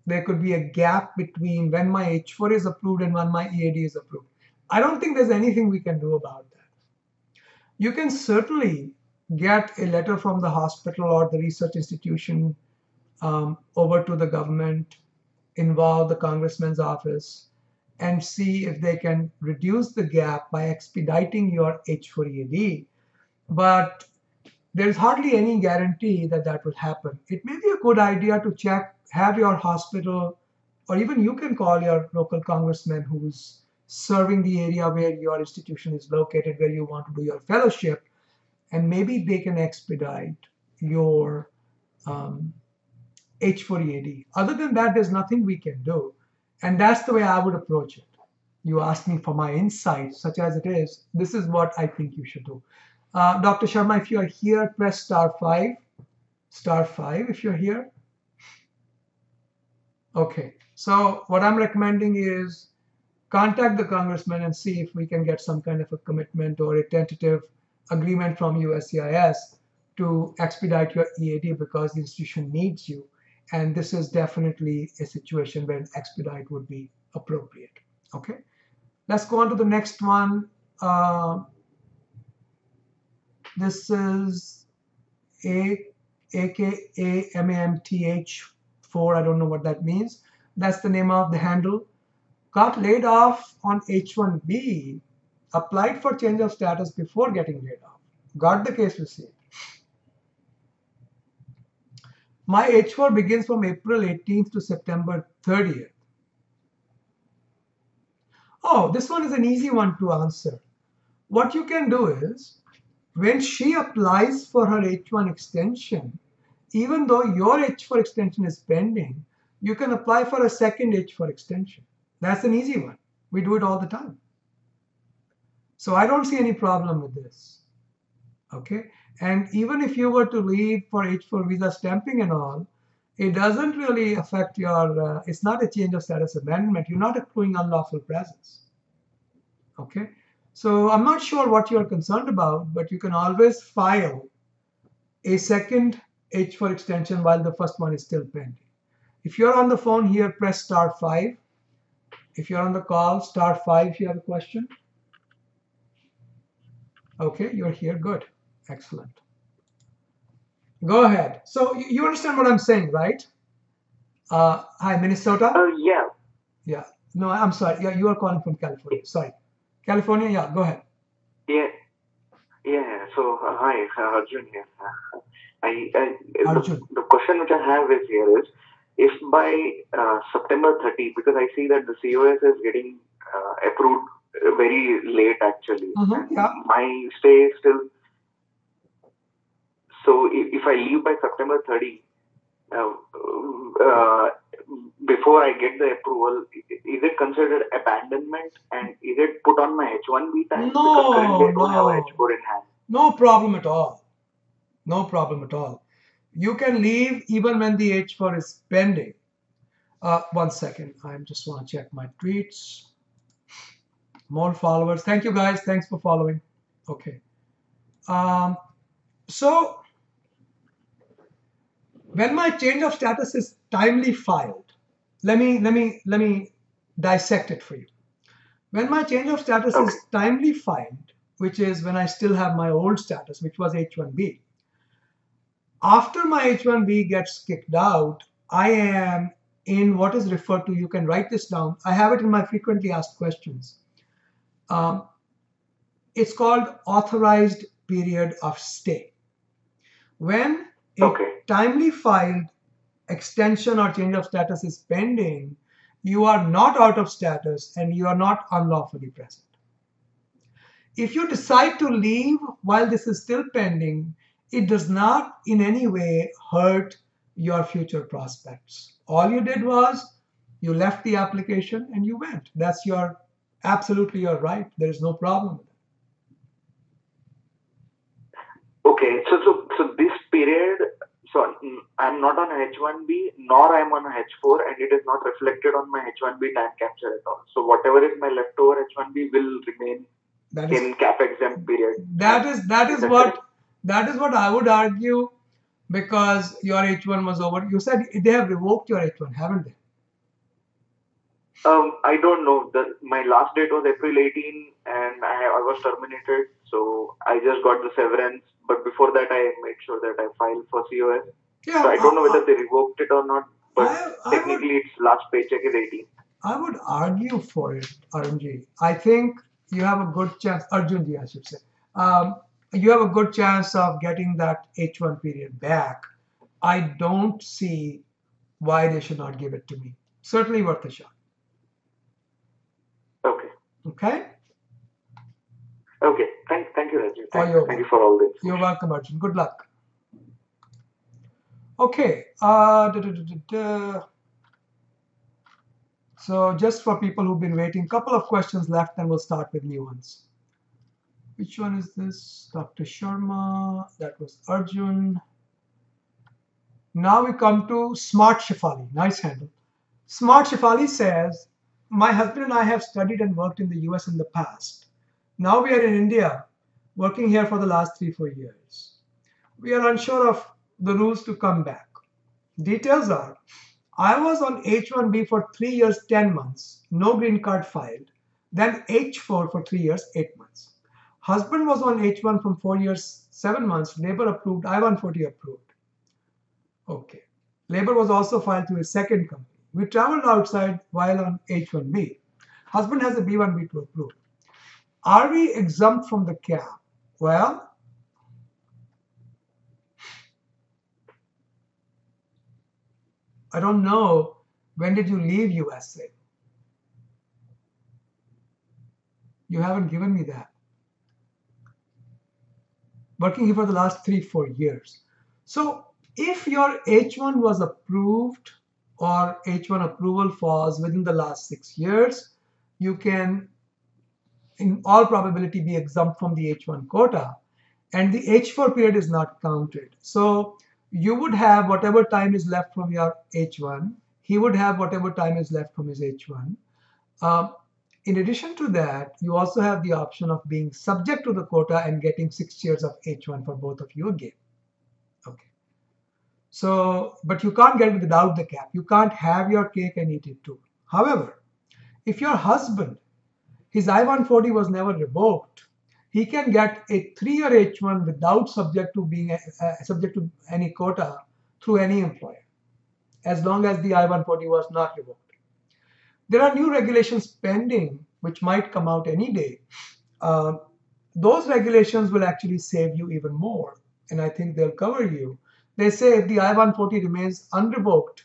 there could be a gap between when my H4 is approved and when my EAD is approved. I don't think there's anything we can do about that. You can certainly get a letter from the hospital or the research institution over to the government, involve the congressman's office, and see if they can reduce the gap by expediting your H4 EAD. But there's hardly any guarantee that that will happen. It may be a good idea to check, have your hospital, or even you can call your local congressman who's serving the area where your institution is located, where you want to do your fellowship, and maybe they can expedite your H4 EAD. Other than that, there's nothing we can do. And that's the way I would approach it. You asked me for my insight, such as it is. This is what I think you should do. Dr. Sharma, if you are here, press star 5. Star 5 if you're here. Okay, so what I'm recommending is contact the congressman and see if we can get some kind of a commitment or a tentative agreement from USCIS to expedite your EAD, because the institution needs you. And this is definitely a situation where an expedite would be appropriate. Okay, let's go on to the next one. This is AKAMAMTH4. I don't know what that means. That's the name of the handle. Got laid off on H1B, applied for change of status before getting laid off. Got the case received. My H4 begins from April 18th to September 30th. Oh, this one is an easy one to answer. What you can do is, when she applies for her H1 extension, even though your H4 extension is pending, you can apply for a second H4 extension. That's an easy one. We do it all the time. So I don't see any problem with this. Okay. And even if you were to leave for H4 visa stamping and all, it doesn't really affect your, it's not a change of status amendment. You're not accruing unlawful presence. Okay. So I'm not sure what you're concerned about, but you can always file a second H4 extension while the first one is still pending. If you're on the phone here, press star 5. If you're on the call, star 5 if you have a question. Okay, you're here. Good. Excellent. Go ahead. So you understand what I'm saying, right? Hi, Minnesota?
Yeah.
Yeah. No, I'm sorry. Yeah, you are calling from California. Sorry. California, yeah, go ahead.
Yeah. Yeah. So, hi, Arjun here.
Arjun.
The question which I have is here is, if by September 30, because I see that the COS is getting approved very late actually.
Yeah.
My stay is still. So if I leave by September 30, before I get the approval, is it considered abandonment, and is it put on my H1B time? Because currently I don't have a H4 in hand.
No problem at all. No problem at all. You can leave even when the H4 is pending. 1 second. I just want to check my tweets. More followers. Thank you guys. Thanks for following. Okay. So when my change of status is timely filed, let me dissect it for you. When my change of status is timely filed, which is when I still have my old status, which was H1B. After my H1B gets kicked out, I am in what is referred to, you can write this down. I have it in my frequently asked questions. It's called authorized period of stay. When a timely filed extension or change of status is pending, you are not out of status and you are not unlawfully present. If you decide to leave while this is still pending, it does not in any way hurt your future prospects. All you did was you left the application and you went. That's absolutely your right. There is no problem with it.
Okay, so this period, so I'm not on H1B nor I'm on H4, and it is not reflected on my H1B time capture at all. So whatever is my leftover H1B will remain in cap exempt period.
That is what I would argue, because your H1 was over. You said they have revoked your H1, haven't they?
I don't know. My last date was April 18 and I was terminated. So I just got the severance. But before that, I made sure that I filed for COS.
Yeah,
so I don't know whether they revoked it or not. But technically, its last paycheck is 18.
I would argue for it, Arunji. I think you have a good chance, Arjunji, I should say. You have a good chance of getting that H1 period back. I don't see why they should not give it to me. Certainly worth a shot.
Okay.
Okay?
Okay. Thank you, Raju. Thank you for all this.
You're welcome, Arjun. Good luck. Okay. So just for people who've been waiting, couple of questions left and we'll start with new ones. Which one is this? Dr. Sharma. That was Arjun. Now we come to Smart Shefali. Nice handle. Smart Shefali says, my husband and I have studied and worked in the US in the past. Now we are in India, working here for the last 3-4 years. We are unsure of the rules to come back. Details are, I was on H1B for 3 years, 10 months, no green card filed, then H4 for 3 years, 8 months. Husband was on H1 from 4 years, 7 months, labor approved, I-140 approved. Okay. Labor was also filed to his second company. We traveled outside while on H1B. Husband has a B1, B2 approved. Are we exempt from the cap? Well, I don't know. When did you leave USA? You haven't given me that. Working here for the last 3-4 years. So if your H1 was approved or H1 approval falls within the last 6 years, you can in all probability be exempt from the H1 quota, and the H4 period is not counted. So you would have whatever time is left from your H1, he would have whatever time is left from his H1. In addition to that, you also have the option of being subject to the quota and getting 6 years of H1 for both of you again. Okay. So, but you can't get it without the cap. You can't have your cake and eat it too. However, if your husband, his I-140 was never revoked, he can get a 3-year H1 without subject to being subject to any quota through any employer, as long as the I-140 was not revoked. There are new regulations pending, which might come out any day. Those regulations will actually save you even more, and I think they'll cover you. They say if the I-140 remains unrevoked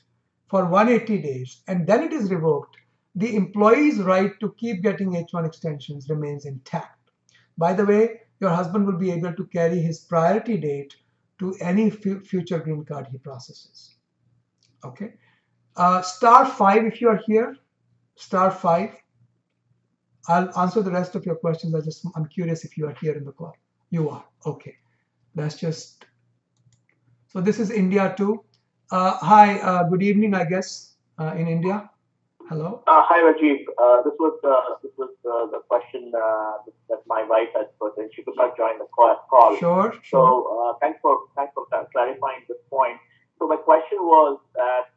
for 180 days and then it is revoked, the employee's right to keep getting H1 extensions remains intact. By the way, your husband will be able to carry his priority date to any future green card he processes. Okay. Star 5 if you are here. Star 5. I'll answer the rest of your questions. I'm curious if you are here in the call. You are. Okay. That's just. So this is India too. Hi. Good evening, I guess, in India. Hello.
Hi, Rajiv. This was the question that my wife had put, and she could not join the call.
Sure.
So thanks for clarifying this point. So my question was that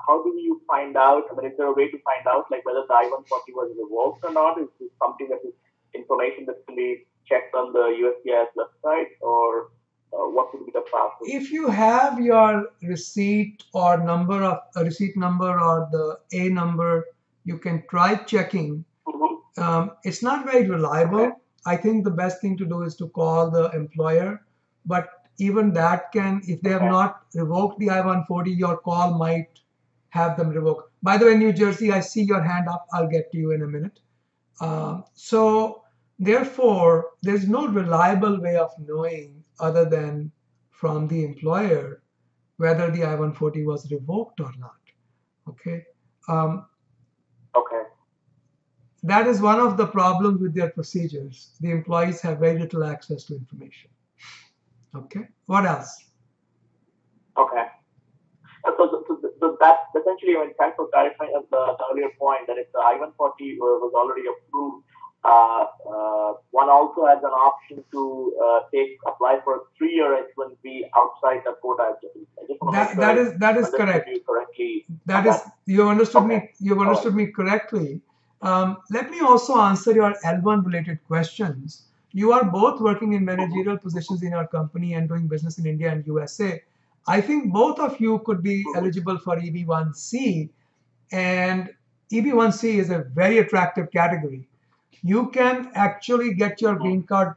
how do you find out? I mean, is there a way to find out like whether the I-140 was revoked or not? Is this something that is information that can be checked on the USCIS website, or what would be the process?
If you have your receipt or number of a receipt number or the A number, you can try checking. Mm-hmm. It's not very reliable. Okay. I think the best thing to do is to call the employer, but even that can, if they have not revoked the I-140, your call might have them revoked. By the way, New Jersey, I see your hand up. I'll get to you in a minute. So therefore, there's no reliable way of knowing other than from the employer whether the I-140 was revoked or not. Okay.
Okay.
That is one of the problems with their procedures. The employees have very little access to information. Okay. What else?
Okay. So that's essentially, when thanks for clarifying the earlier point that if the I-140 was already approved, one also has an option to apply for a 3-year H-1B outside the quota.
That is correct.
You correctly.
That is, you understood me. You understood me correctly. Let me also answer your L1 related questions. You are both working in managerial positions in your company and doing business in India and USA. I think both of you could be eligible for EB1C, and EB1C is a very attractive category. You can actually get your green card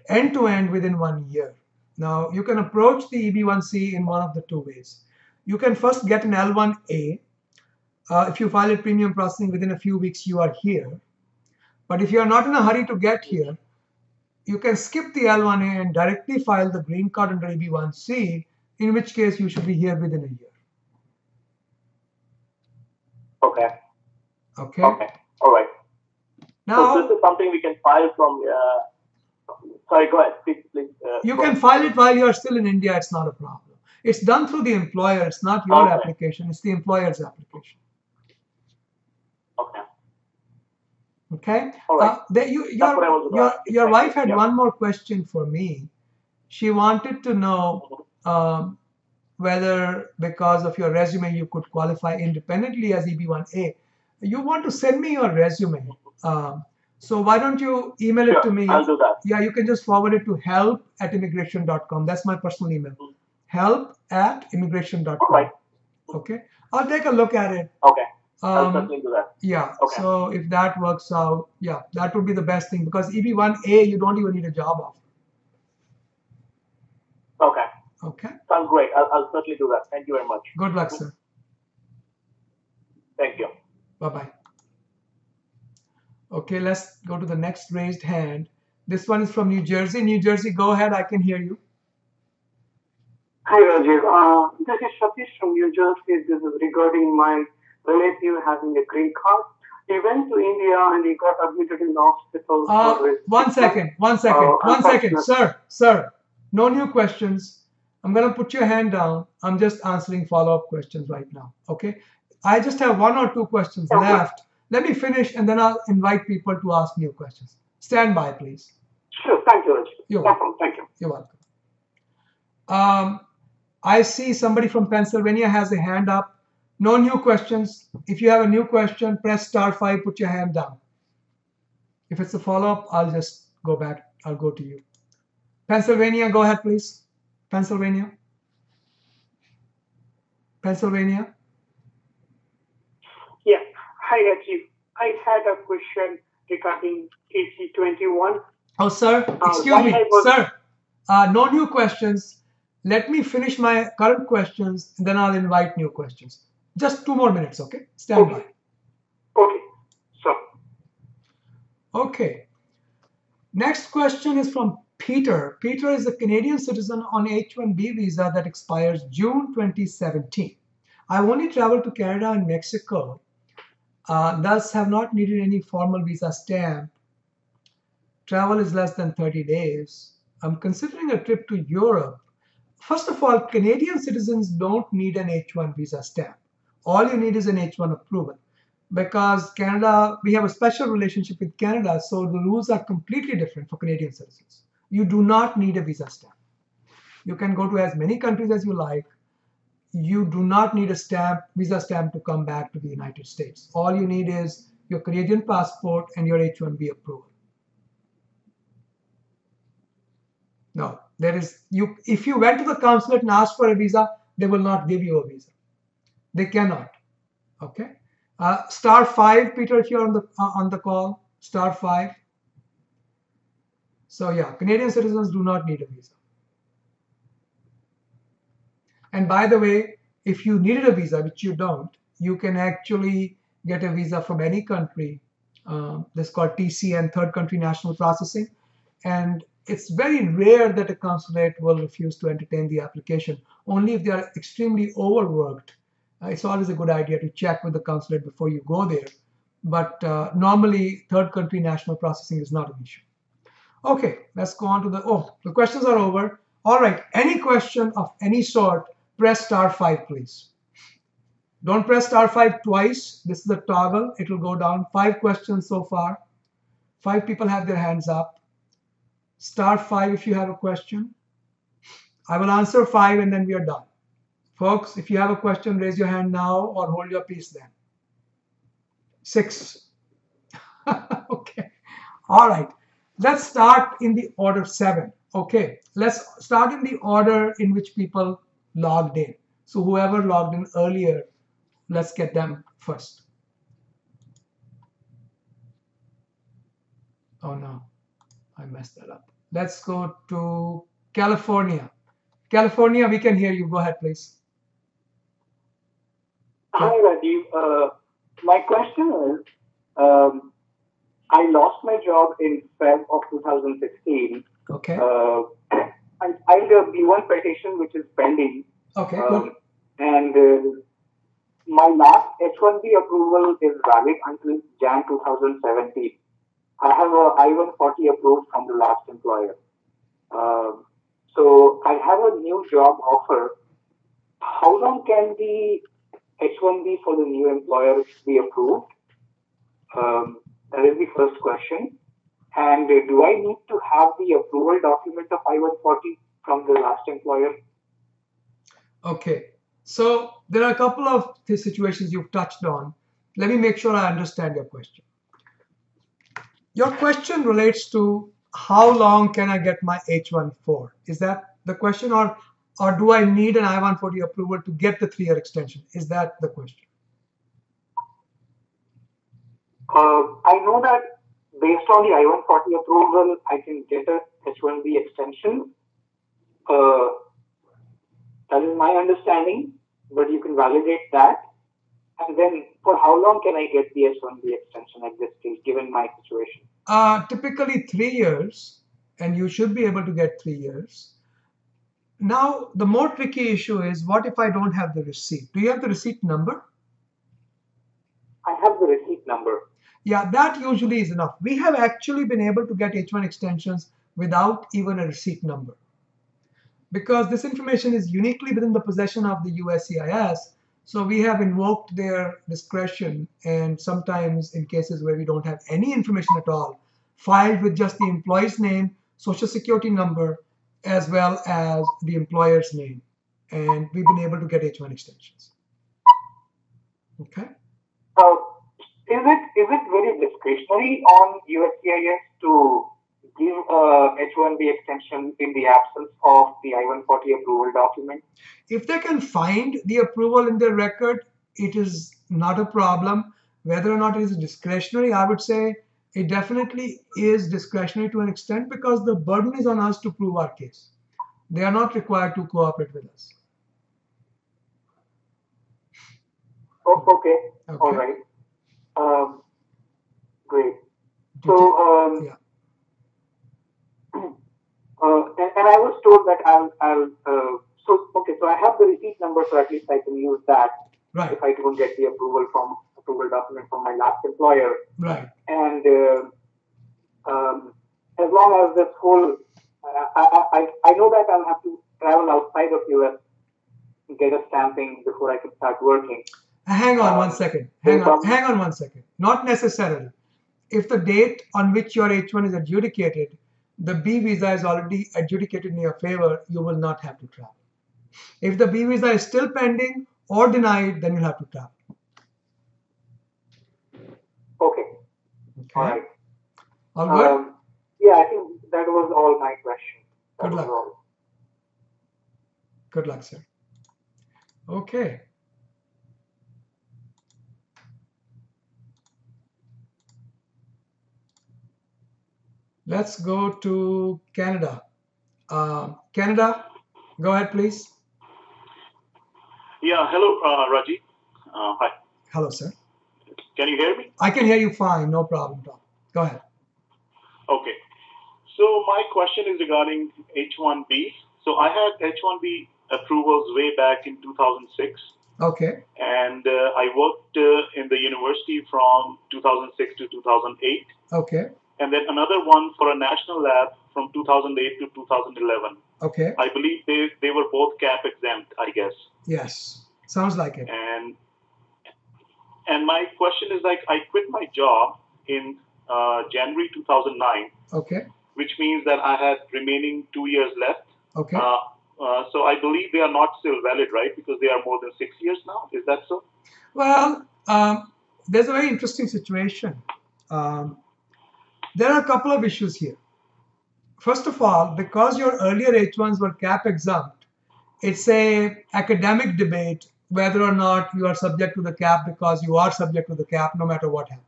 end to end within 1 year. Now, you can approach the EB1C in one of the two ways. You can first get an L1A. If you file a premium processing within a few weeks, you are here. But if you are not in a hurry to get here, you can skip the L1A and directly file the green card under EB1C, in which case you should be here within a year.
Okay.
Okay.
Okay. All right.
Now,
so this is something we can file from. Sorry, go ahead. Please.
You can file it while you are still in India. It's not a problem. It's done through the employer. It's not your application. It's the employer's application.
Okay.
Okay.
All right.
Your wife had one more question for me. She wanted to know whether, because of your resume, you could qualify independently as EB1A. You want to send me your resume. So why don't you email it to me?
I'll do that.
Yeah, you can just forward it to help@immigration.com. That's my personal email. Help@immigration.com.
All right.
Okay. I'll take a look at it.
Okay. I'll certainly do that.
Yeah.
Okay.
So if that works out, yeah, that would be the best thing, because EB1A, you don't even need a job offer.
Okay.
Okay.
Sounds great. I'll certainly do that. Thank you very much.
Good luck, sir.
Thank you.
Bye-bye. Okay, let's go to the next raised hand. This one is from New Jersey. New Jersey, go ahead. I can hear you.
Hi, Rajiv. This is Satish from New Jersey. This is regarding my relative having a green card. He went to India and he got admitted in the hospital.
One second. Sir, no new questions. I'm going to put your hand down. I'm just answering follow-up questions right now. Okay? I just have 1 or 2 questions left. Let me finish and then I'll invite people to ask new questions. Stand by, please.
Sure. Thank you, Rajiv.
You're welcome.
Thank you.
You're welcome. I see somebody from Pennsylvania has a hand up. No new questions. If you have a new question, press *5, put your hand down. If it's a follow-up, I'll just go back. I'll go to you. Pennsylvania, go ahead, please. Pennsylvania.
Yeah. Hi, Rajiv. I had a question regarding AC-21.
Oh, sir, excuse me, sir. No new questions. Let me finish my current questions, and then I'll invite new questions. Just 2 more minutes, okay? Stand by.
Okay, sir.
Okay. Next question is from Peter. Peter is a Canadian citizen on H-1B visa that expires June 2017. I only traveled to Canada and Mexico, thus have not needed any formal visa stamp. Travel is less than 30 days. I'm considering a trip to Europe. First of all, Canadian citizens don't need an H-1 visa stamp. All you need is an H-1 approval. Because Canada, we have a special relationship with Canada, so the rules are completely different for Canadian citizens. You do not need a visa stamp. You can go to as many countries as you like. You do not need a visa stamp to come back to the United States. All you need is your Canadian passport and your H-1B approval. No, if you went to the consulate and asked for a visa, they will not give you a visa. They cannot. Okay. *5, Peter, if you're on the call. *5. So yeah, Canadian citizens do not need a visa. And by the way, if you needed a visa, which you don't, you can actually get a visa from any country. This is called TCN, Third Country National Processing. And it's very rare that a consulate will refuse to entertain the application, only if they are extremely overworked. It's always a good idea to check with the consulate before you go there. But normally, third country national processing is not an issue. Okay, let's go on to the questions are over. All right, any question of any sort, press *5, please. Don't press *5 twice. This is a toggle. It will go down. 5 questions so far. 5 people have their hands up. *5 if you have a question. I will answer 5 and then we are done. Folks, if you have a question, raise your hand now or hold your peace then. 6. Okay. All right. Let's start in the order 7. Okay. Let's start in the order in which people logged in. So whoever logged in earlier, let's get them first. Oh no, I messed that up. Let's go to California. California, we can hear you. Go ahead, please.
Hi, Rajiv. My question is, I lost my job in Feb of 2016.
Okay.
I filed a B1 petition which is pending.
Okay, good.
And my last H1B approval is valid until Jan 2017. I have a I-140 approved from the last employer. So I have a new job offer. How long can the H1B for the new employer be approved? That is the first question. And do I need to have the approval document of I-140 from the last employer?
Okay. So there are a couple of the situations you've touched on. Let me make sure I understand your question. Your question relates to how long can I get my H1 for? Is that the question, or do I need an I-140 approval to get the 3-year extension? Is that the question?
I know that based on the I-140 approval, I can get a H1B extension. That is my understanding, but you can validate that. And then for how long can I get the H1B extension at this stage, given my situation?
Typically 3 years, and you should be able to get 3 years. Now, the more tricky issue is, what if I don't have the receipt? Do you have the receipt number?
I have the receipt number.
Yeah, that usually is enough. We have actually been able to get H1 extensions without even a receipt number, because this information is uniquely within the possession of the USCIS. So we have invoked their discretion, and sometimes in cases where we don't have any information at all, filed with just the employee's name, social security number, as well as the employer's name. And we've been able to get H1 extensions. Okay.
Is it very discretionary on USCIS to give a H1B extension in the absence of the I-140 approval document?
If they can find the approval in their record, it is not a problem. Whether or not it is discretionary, I would say it definitely is discretionary to an extent, because the burden is on us to prove our case. They are not required to cooperate with us.
Oh, okay. All right. Great. So,
yeah.
And I was told that so I have the receipt number, so at least I can use that.
Right.
If I don't get the approval document from my last employer.
Right.
And as long as this whole, I know that I'll have to travel outside of US and get a stamping before I can start working.
Hang on 1 second. Hang on 1 second. Not necessarily. If the date on which your H1 is adjudicated, the B visa is already adjudicated in your favor, you will not have to travel. If the B visa is still pending or denied, then you'll have to travel.
Okay.
All right. All good?
Yeah, I think that was all my questions.
Good luck. Good luck, sir. Okay. Let's go to Canada. Canada, go ahead, please.
Yeah, Hello, Raji. Hi.
Hello, sir.
Can you hear me?
I can hear you fine. No problem, Tom. Go ahead.
Okay. So my question is regarding H-1B. So I had H-1B approvals way back in 2006.
Okay.
And I worked in the university from 2006 to 2008.
Okay.
And then another one for a national lab from 2008 to 2011.
Okay.
I believe they were both CAP exempt, I guess.
Yes. Sounds like it.
And my question is, like, I quit my job in January 2009.
Okay.
Which means that I had remaining 2 years left.
Okay.
So I believe they are not still valid, right? Because they are more than 6 years now. Is that so?
Well, there's a very interesting situation. There are a couple of issues here. First of all, because your earlier H1s were CAP exempt, it's a academic debate whether or not you are subject to the CAP, because you are subject to the CAP no matter what happens,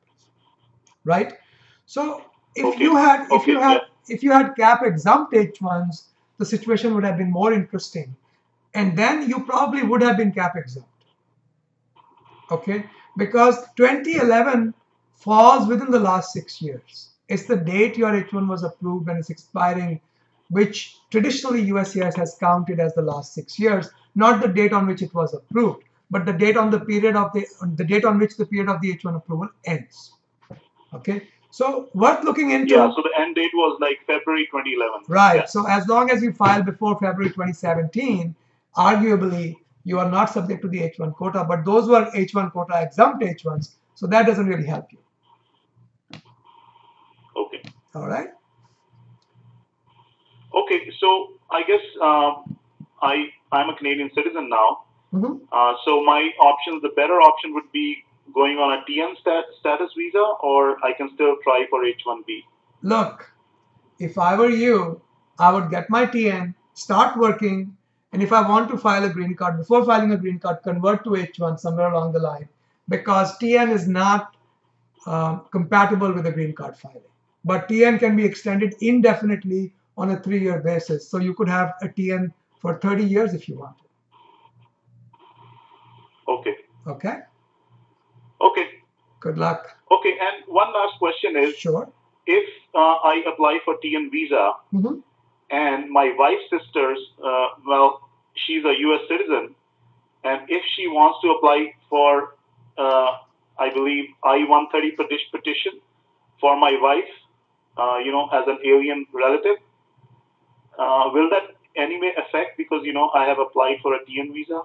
right? So if you had CAP exempt H1s, the situation would have been more interesting, and then you probably would have been CAP exempt. Okay, because 2011 falls within the last 6 years. It's the date your H1 was approved and it's expiring, which traditionally USCIS has counted as the last 6 years, not the date on which it was approved, but the date on the period of the date on which the period of the H1 approval ends. Okay, so worth looking into.
Yeah, so the end date was like February 2011.
Right.
Yeah.
So as long as you file before February 2017, arguably you are not subject to the H1 quota, but those were H1 quota exempt H1s, so that doesn't really help you.
Okay.
All right.
Okay, so I guess I'm a Canadian citizen now.
Mm-hmm.
So my options, the better option would be going on a TN status visa, or I can still try for H1B.
Look, if I were you, I would get my TN, start working, and if I want to file a green card, before filing a green card, convert to H1 somewhere along the line, because TN is not compatible with a green card filing. But TN can be extended indefinitely on a 3-year basis. So you could have a TN for 30 years if you want.
Okay.
Okay.
Okay.
Good luck.
Okay, and one last question is,
sure,
if I apply for TN visa,
mm-hmm.
and my wife's sister's, well, she's a U.S. citizen, and if she wants to apply for, I believe, I-130 petition for my wife, as an alien relative, will that anyway affect, because, I have applied for a TN visa?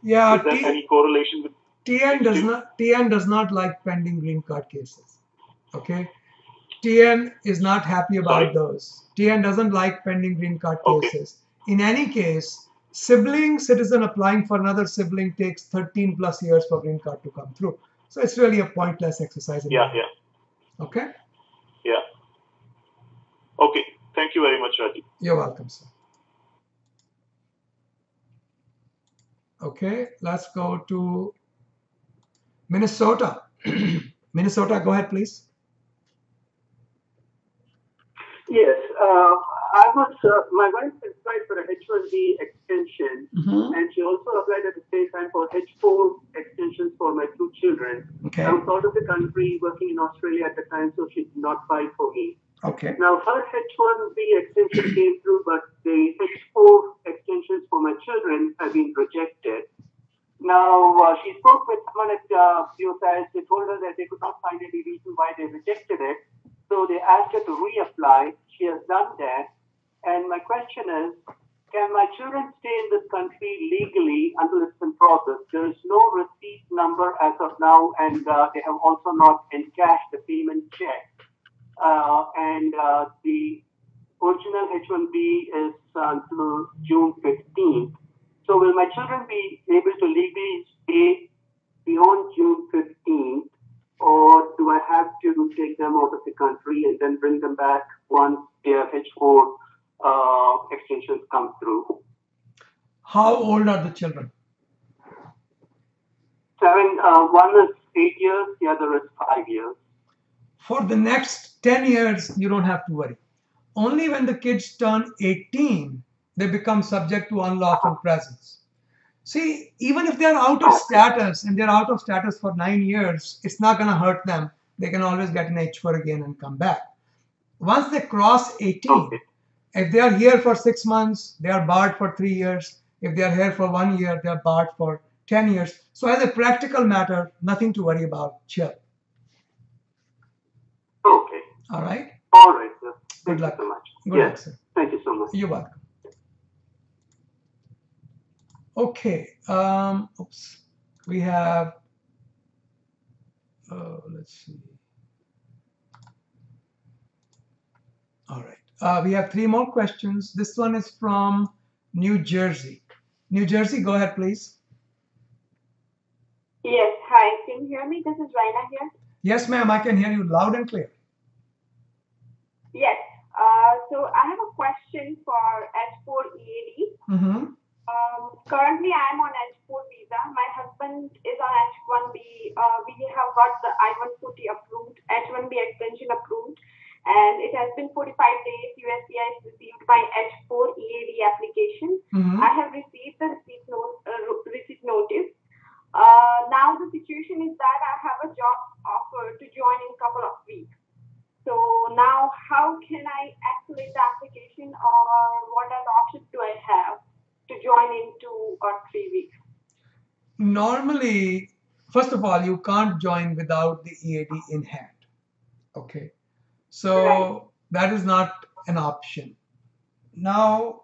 Yeah.
Is there any correlation with
TN does not like pending green card cases. Okay. TN is not happy about those. TN doesn't like pending green card cases. In any case, sibling citizen applying for another sibling takes 13 plus years for green card to come through. So it's really a pointless exercise.
Yeah.
Okay.
Yeah. Okay. Thank you very much, Raji.
You're welcome, sir. Okay, let's go to Minnesota. Minnesota, go ahead, please.
Yes, my wife applied for a H1B extension,
mm-hmm.
and she also applied at the same time for H4 extensions for my 2 children.
Okay.
I was out of the country working in Australia at the time, so she did not file for me.
Okay.
Now, her H1B extension came through, but the H4 extensions for my children have been rejected. Now, she spoke with someone at USCIS. They told her that they could not find any reason why they rejected it. So they asked her to reapply. She has done that. And my question is, can my children stay in this country legally until it's in process? There is no receipt number as of now, and they have also not encashed the payment check. And the original H1B is until June 15th. So will my children be able to legally stay beyond June 15th, or do I have to take them out of the country and then bring them back once their H4 extensions come through?
How old are the children?
7. One is 8 years, the other is 5 years.
For the next 10 years, you don't have to worry. Only when the kids turn 18, they become subject to unlawful presence. See, even if they're out of status and they're out of status for 9 years, it's not going to hurt them. They can always get an H4 again and come back. Once they cross 18, if they are here for 6 months, they are barred for 3 years. If they are here for 1 year, they are barred for 10 years. So as a practical matter, nothing to worry about. Chill.
Okay.
All right.
All right, sir.
Good luck.
So much.
Good luck, sir.
Thank you so much.
You're welcome. Okay. Oops. We have. Let's see. All right. We have 3 more questions. This one is from New Jersey. New Jersey, go ahead, please.
Yes. Hi. Can you hear me? This is Raina here.
Yes, ma'am. I can hear you loud and clear.
Yes. So I have a question for H4 EAD.
Mm-hmm.
Currently, I'm on H4 visa. My husband is on H1B. We have got the I-140 approved, H1B extension approved, and it has been 45 days. USCIS received my H4 EAD application.
Mm-hmm.
I have received the receipt notice. Now the situation is that I have a job offer to join in a couple of weeks. So now how can I accelerate the application, or what other options do I have to join in 2 or 3 weeks?
Normally, first of all, you can't join without the EAD in hand. Okay. So that is not an option. Now,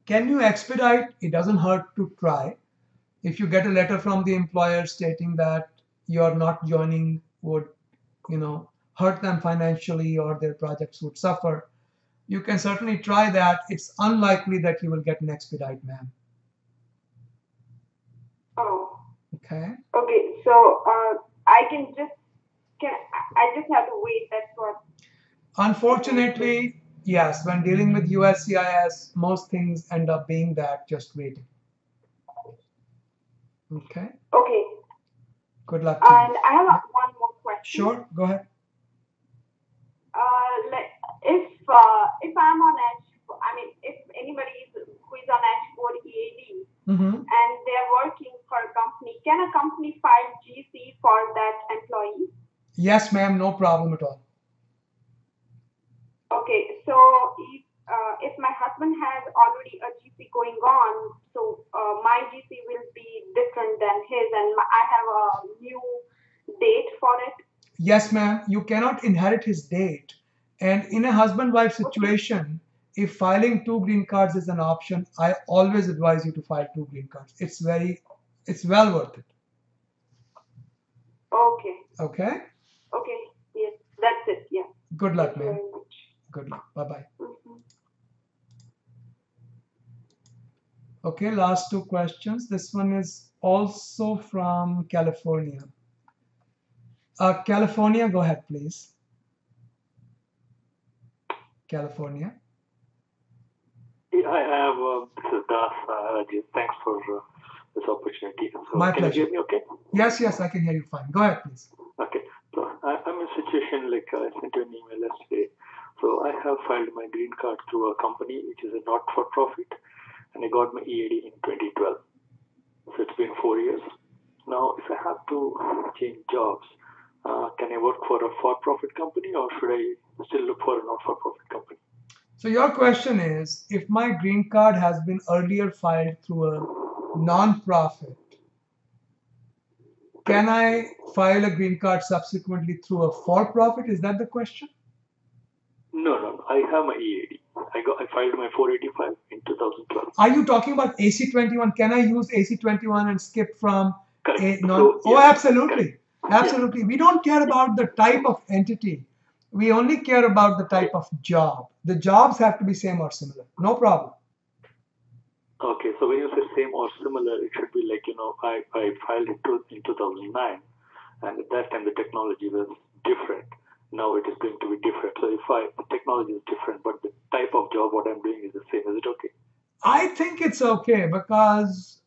can you expedite? It doesn't hurt to try. If you get a letter from the employer stating that you're not joining would, hurt them financially or their projects would suffer, you can certainly try that. It's unlikely that you will get an expedite, ma'am.
Oh.
Okay.
Okay. So I just have to wait. That's what.
Unfortunately, yes. When dealing with USCIS, most things end up being that, just waiting. Okay.
Okay.
Good luck.
And I have one more question.
Sure. Go ahead.
If I'm on if anybody who is on H4 EAD
Mm-hmm.
and they're working for a company, can a company file GC for that employee?
Yes, ma'am. No problem at all.
Okay. So if my husband has already a GC going on, so my GC will be different than his, and I have a new date for it.
Yes, ma'am. You cannot inherit his date. And in a husband-wife situation, if filing 2 green cards is an option, I always advise you to file 2 green cards. It's well worth it.
Okay.
Okay?
Okay. Yes. That's it. Yeah.
Good luck,
Thank you
ma'am.
very much.
Good luck. Bye-bye.
Mm-hmm.
Okay, last 2 questions. This one is also from California. California, go ahead, please. California.
I have this is Das. Thanks for this opportunity. So
My
can
pleasure.
you hear me okay?
Yes, I can hear you fine. Go ahead, please.
Okay. So I'm in a situation like I sent you an email yesterday. So I have filed my green card through a company which is a not-for-profit, and I got my EAD in 2012. So it's been 4 years. Now, if I have to change jobs, can I work for a for-profit company, or should I still look for a not-for-profit company?
So your question is, if my green card has been earlier filed through a non-profit, can I file a green card subsequently through a for-profit? Is that the question?
No. I have my EAD. I filed my 485 in 2012.
Are you talking about AC-21? Can I use AC-21 and skip from a non?
So,
oh,
yeah,
absolutely.
correct.
Absolutely. We don't care about the type of entity. We only care about the type of job. The jobs have to be same or similar. No problem.
Okay, so when you say same or similar, it should be like, I filed it in 2009, and at that time the technology was different. Now it is going to be different. So the technology is different, but the type of job, what I'm doing is the same. Is it okay?
I think it's okay because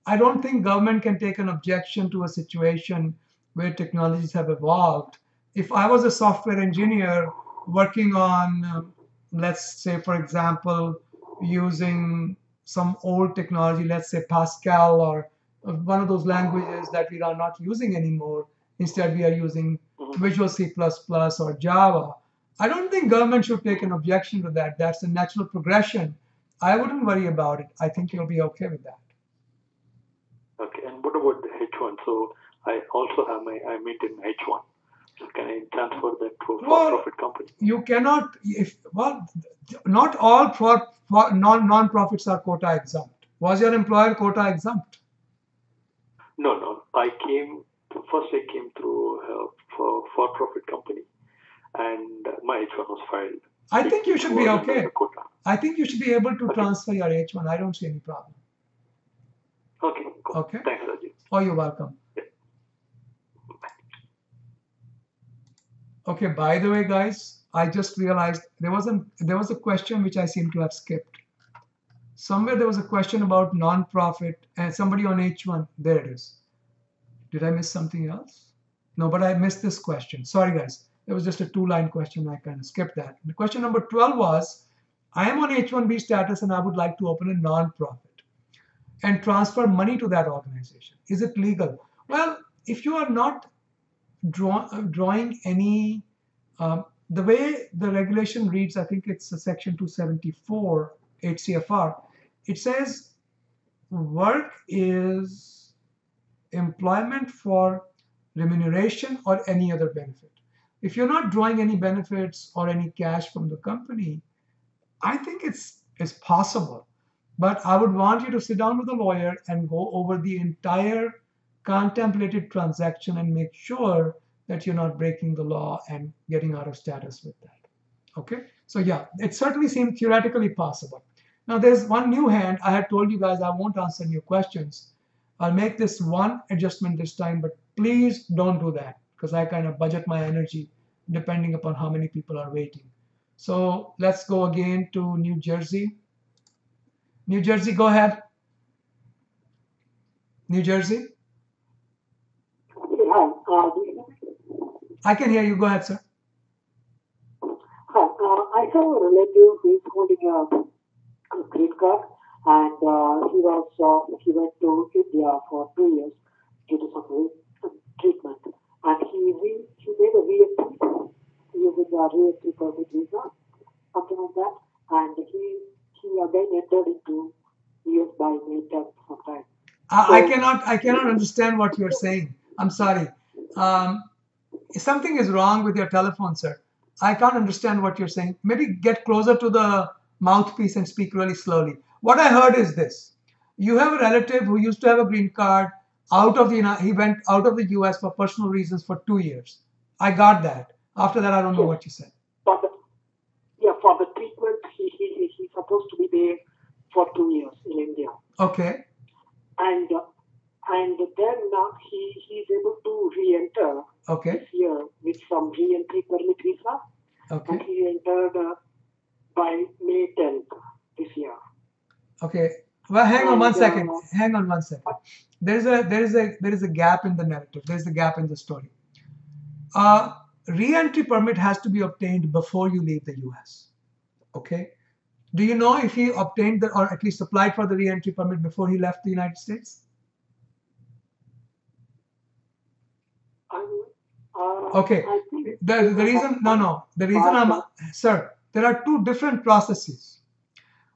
I don't think government can take an objection to a situation where technologies have evolved. If I was a software engineer working on, let's say, for example, using some old technology, let's say Pascal or one of those languages that we are not using anymore. Instead, we are using Visual C++ or Java. I don't think government should take an objection to that. That's a natural progression. I wouldn't worry about it. I think you'll be okay with that.
Okay, and what about the H1? So I also have I maintain my H1. So can I transfer that to a for-profit company?
You cannot. Not all non-profits are quota exempt. Was your employer quota exempt?
No. I came through for-profit company, and my H1 was filed.
I think you should be okay. I think you should be able to transfer your H1. I don't see any problem.
Okay. Cool.
Okay.
Thanks, Rajiv.
Oh, you're welcome.
Yeah.
Okay. By the way, guys, I just realized there was a question which I seem to have skipped. Somewhere there was a question about non-profit and somebody on H1. There it is. Did I miss something else? No, but I missed this question. Sorry, guys. It was just a 2-line question. I kind of skipped that. The question number 12 was, I am on H1B status and I would like to open a non-profit and transfer money to that organization. Is it legal? Well, if you are not drawing any, the way the regulation reads, I think it's section 274 HCFR, it says work is employment for remuneration or any other benefit. If you're not drawing any benefits or any cash from the company, I think it's possible. But I would want you to sit down with a lawyer and go over the entire contemplated transaction and make sure that you're not breaking the law and getting out of status with that. Okay? So yeah, it certainly seems theoretically possible. Now there's one new hand. I had told you guys I won't answer new questions. I'll make this one adjustment this time, but please don't do that because I kind of budget my energy depending upon how many people are waiting. So let's go again to New Jersey. New Jersey, go ahead. New Jersey?
Hi.
I can hear you. Go ahead, sir.
Hi. I have a relative who is holding a green card, and he went to India for 2 years due to some treatment, and he made a re-entry using a re-entry permit visa, something like that, and he again entered into US by May 10th sometime.
I cannot understand what you're saying. I'm sorry. Something is wrong with your telephone, sir. I can't understand what you're saying. Maybe get closer to the mouthpiece and speak really slowly. What I heard is this. You have a relative who used to have a green card he went out of the US for personal reasons for 2 years. I got that. After that, I don't know what you said.
For the treatment, he's supposed to be there for 2 years in India.
Okay.
And then now he's able to re-enter this year with some re-entry permit visa.
Okay.
And he entered by May 10th this year.
Okay. Well, hang on one second. There is a gap in the narrative. There is a gap in the story. Re-entry permit has to be obtained before you leave the US. Okay. Do you know if he obtained or at least applied for the re-entry permit before he left the United States? Okay. The reason sir, there are two different processes.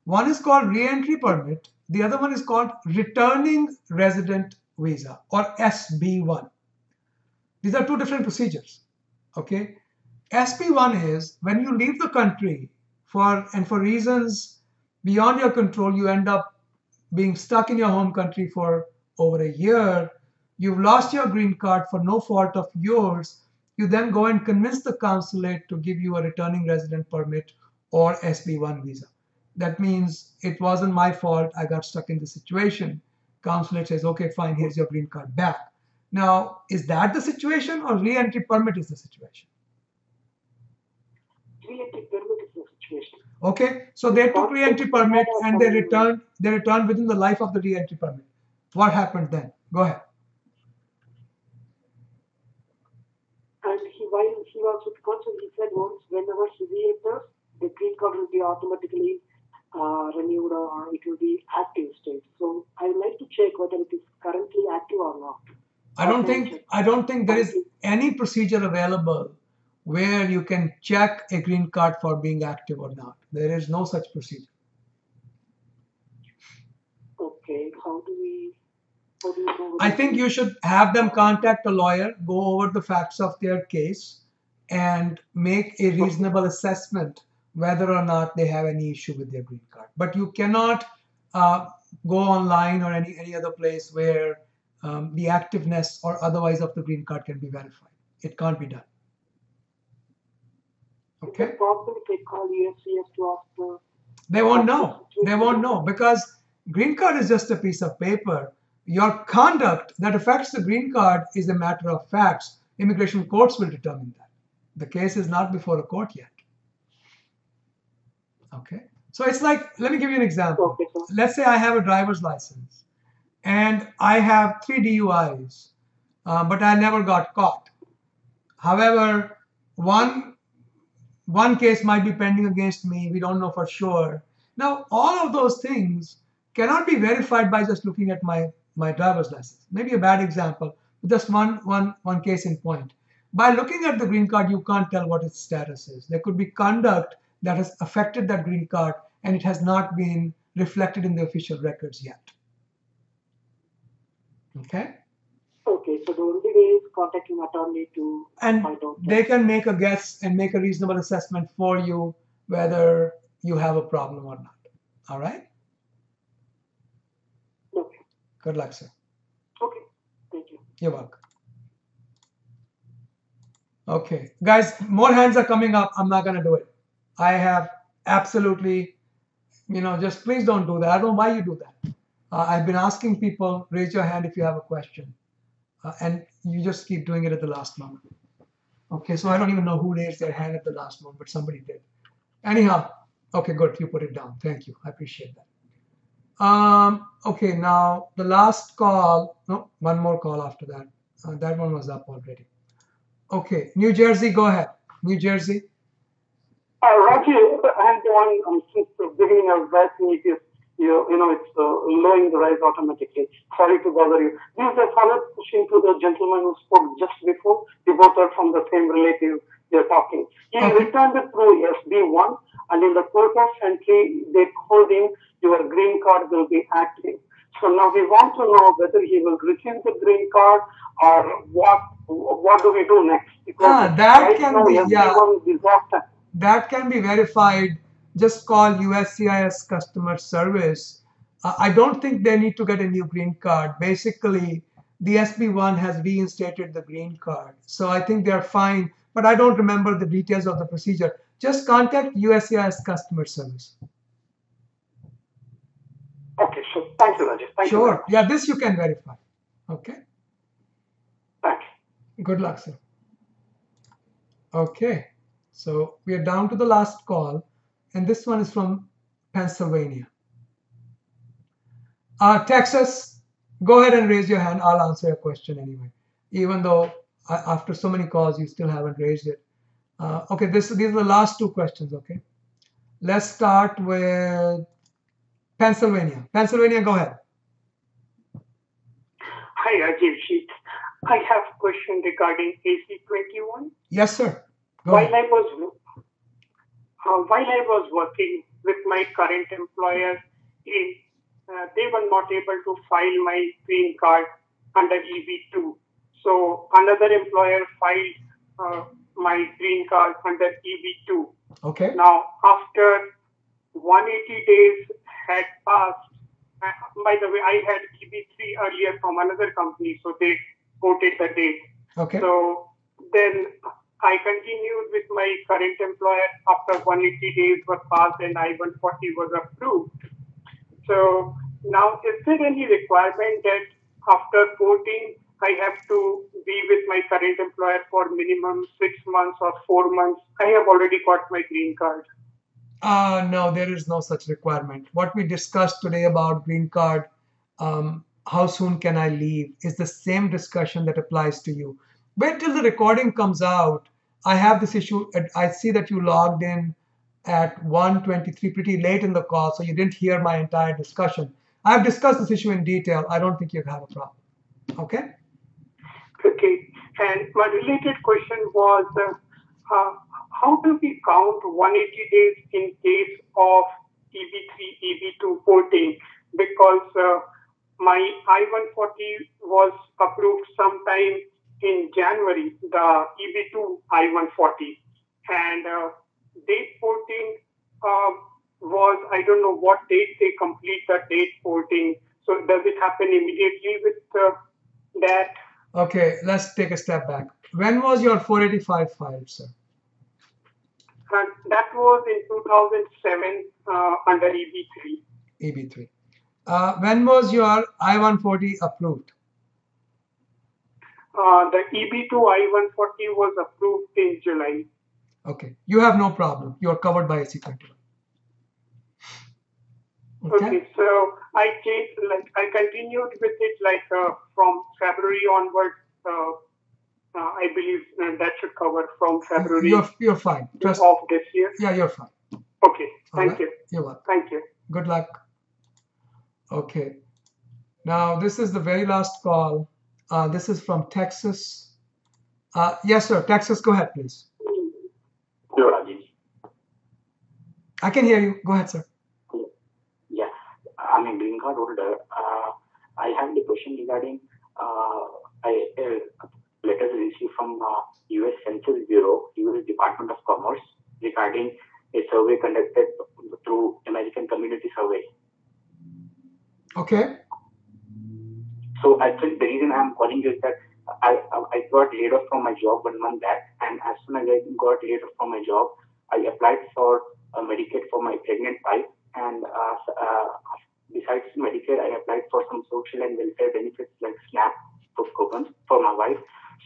One is called re-entry permit. The other one is called returning resident visa or SB1. These are two different procedures. Okay. SB1 is when you leave the country for reasons beyond your control, you end up being stuck in your home country for over a year. You've lost your green card for no fault of yours. You then go and convince the consulate to give you a returning resident permit or SB1 visa. That means it wasn't my fault. I got stuck in the situation. Consulate says, okay, fine, here's your green card back. Now, is that the situation or re-entry permit is the situation?
Re-entry permit is the situation.
Okay, so they took re-entry permit and they returned within the life of the re-entry permit. What happened then? Go ahead.
And while he was with consul, he said once whenever he re-enters, the green card will be automatically renewed or it will be active state. So I would like to check whether it is currently active or not.
I don't think there is any procedure available where you can check a green card for being active or not. There is no such procedure.
Okay, how do you know?
I think you should have them contact a lawyer, go over the facts of their case, and make a reasonable assessment whether or not they have any issue with their green card. But you cannot go online or any other place where the activeness or otherwise of the green card can be verified. It can't be done. Okay.
Is it possible if they call USCIS to ask for?
They won't know. They won't know because green card is just a piece of paper. Your conduct that affects the green card is a matter of facts. Immigration courts will determine that. The case is not before a court yet. Okay. So it's like, let me give you an example.
Okay,
let's say I have a driver's license and I have 3 DUIs, but I never got caught. However, one case might be pending against me. We don't know for sure. Now, all of those things cannot be verified by just looking at my driver's license. Maybe a bad example, just one case in point. By looking at the green card, you can't tell what its status is. There could be conduct that has affected that green card and it has not been reflected in the official records yet. Okay?
Okay, so the only way is contacting attorney to
and
find out.
They can make a guess and make a reasonable assessment for you whether you have a problem or not. All right?
Okay.
Good luck, sir.
Okay, thank you.
You're welcome. Okay, guys, more hands are coming up. I'm not going to do it. I have absolutely, just please don't do that. I don't know why you do that. I've been asking people, raise your hand if you have a question. And you just keep doing it at the last moment. Okay, so I don't even know who raised their hand at the last moment, but somebody did. Anyhow, okay, good. You put it down. Thank you. I appreciate that. Okay, now the last call. No, one more call after that. That one was up already. Okay, New Jersey, go ahead. New Jersey.
Raji, I'm the one since the beginning of asking it is, it's lowering the rise automatically. Sorry to bother you. This is a follow-up question to the gentleman who spoke just before. We both are from the same relative you're talking. He returned it through SB1, and in the port of entry, they told him your green card will be active. So now we want to know whether he will receive the green card or what do we do next? Because
that can be verified. Just call USCIS customer service. I don't think they need to get a new green card. Basically, the SB1 has reinstated the green card. So I think they're fine, but I don't remember the details of the procedure. Just contact USCIS customer service.
Okay, sure. Thank you, Rajesh. Thank you.
Sure. Yeah, this you can verify. Okay.
Thanks.
Good luck, sir. Okay. So we are down to the last call, and this one is from Pennsylvania. Texas, go ahead and raise your hand. I'll answer your question anyway, even though after so many calls, you still haven't raised it. Okay, these are the last two questions, okay? Let's start with Pennsylvania. Pennsylvania, go ahead.
Hi, Rajiv Sheet. I have a question regarding AC-21.
Yes, sir.
While I was working with my current employer, they were not able to file my green card under EB2. So another employer filed my green card under EB2.
Okay.
Now, after 180 days had passed, by the way, I had EB3 earlier from another company, so they quoted the date.
Okay.
So then I continued with my current employer after 180 days were passed and I-140 was approved. So now, is there any requirement that after quoting, I have to be with my current employer for minimum 6 months or 4 months? I have already got my green card.
No, there is no such requirement. What we discussed today about green card, how soon can I leave, is the same discussion that applies to you. Wait till the recording comes out. I have this issue. I see that you logged in at 1:23, pretty late in the call, so you didn't hear my entire discussion. I've discussed this issue in detail. I don't think you have a problem. Okay?
Okay. And my related question was, how do we count 180 days in case of EB3, EB2 porting? Because my I-140 was approved sometime in January, the EB2 I-140. And date porting was, I don't know what date they complete the date porting. So does it happen immediately with that?
Okay, let's take a step back. When was your 485 filed, sir?
That was in 2007 under EB3.
EB3. When was your I-140 approved?
The EB2 I-140 was approved in July.
Okay, you have no problem. You are covered by AC-21.
Okay, so I continued with it from February onward. I believe that should cover from February.
You're fine.
Of this year.
Yeah, you're fine.
Okay, thank you.
You're welcome.
Thank you.
Good luck. Okay. Now this is the very last call. This is from Texas. Yes, sir. Texas, go ahead, please.
Hello, Rajesh.
I can hear you. Go ahead, sir.
Yeah, I'm a green card holder. I have the question regarding letters received from U.S. Census Bureau, U.S. Department of Commerce, regarding a survey conducted through American Community Survey.
Okay.
So actually, the reason I'm calling you is that I got laid off from my job 1 month back, and as soon as I got laid off from my job, I applied for Medicaid for my pregnant wife, and besides Medicare, I applied for some social and welfare benefits like SNAP coupons for my wife.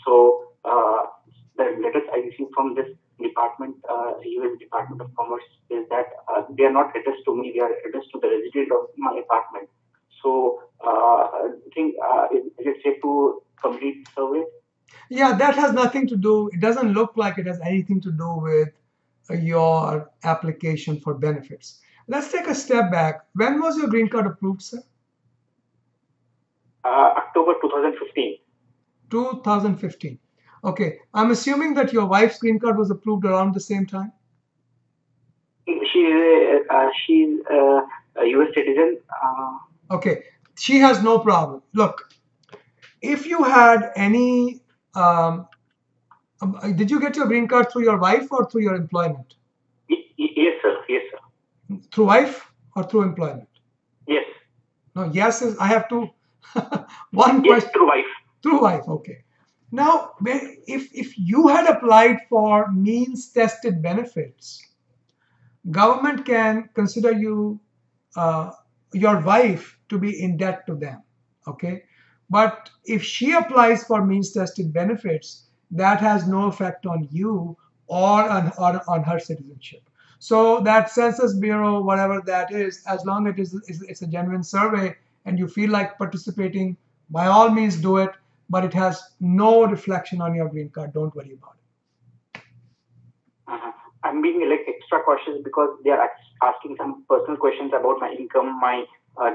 So the letters I received from this department, U.S. Department of Commerce, is that they are not addressed to me; they are addressed to the resident of my apartment. So I think is it safe to complete survey?
Yeah, that has nothing to do. It doesn't look like it has anything to do with your application for benefits. Let's take a step back. When was your green card approved, sir?
October 2015.
2015. Okay. I'm assuming that your wife's green card was approved around the same time?
She's a U.S. citizen.
Okay. She has no problem. Look, if you had any, did you get your green card through your wife or through your employment?
Yes, sir. Yes, sir.
Through wife or through employment?
Yes.
No, yes is, I have to, one question.
Through wife.
Through wife, okay. Now, if you had applied for means tested benefits, government can consider you, your wife, to be in debt to them, okay? But if she applies for means tested benefits, that has no effect on you or on her citizenship. So that Census Bureau, whatever that is, as long as it's a genuine survey and you feel like participating, by all means do it, but it has no reflection on your green card. Don't worry about it.
I'm being extra cautious because they are asking some personal questions about my income, my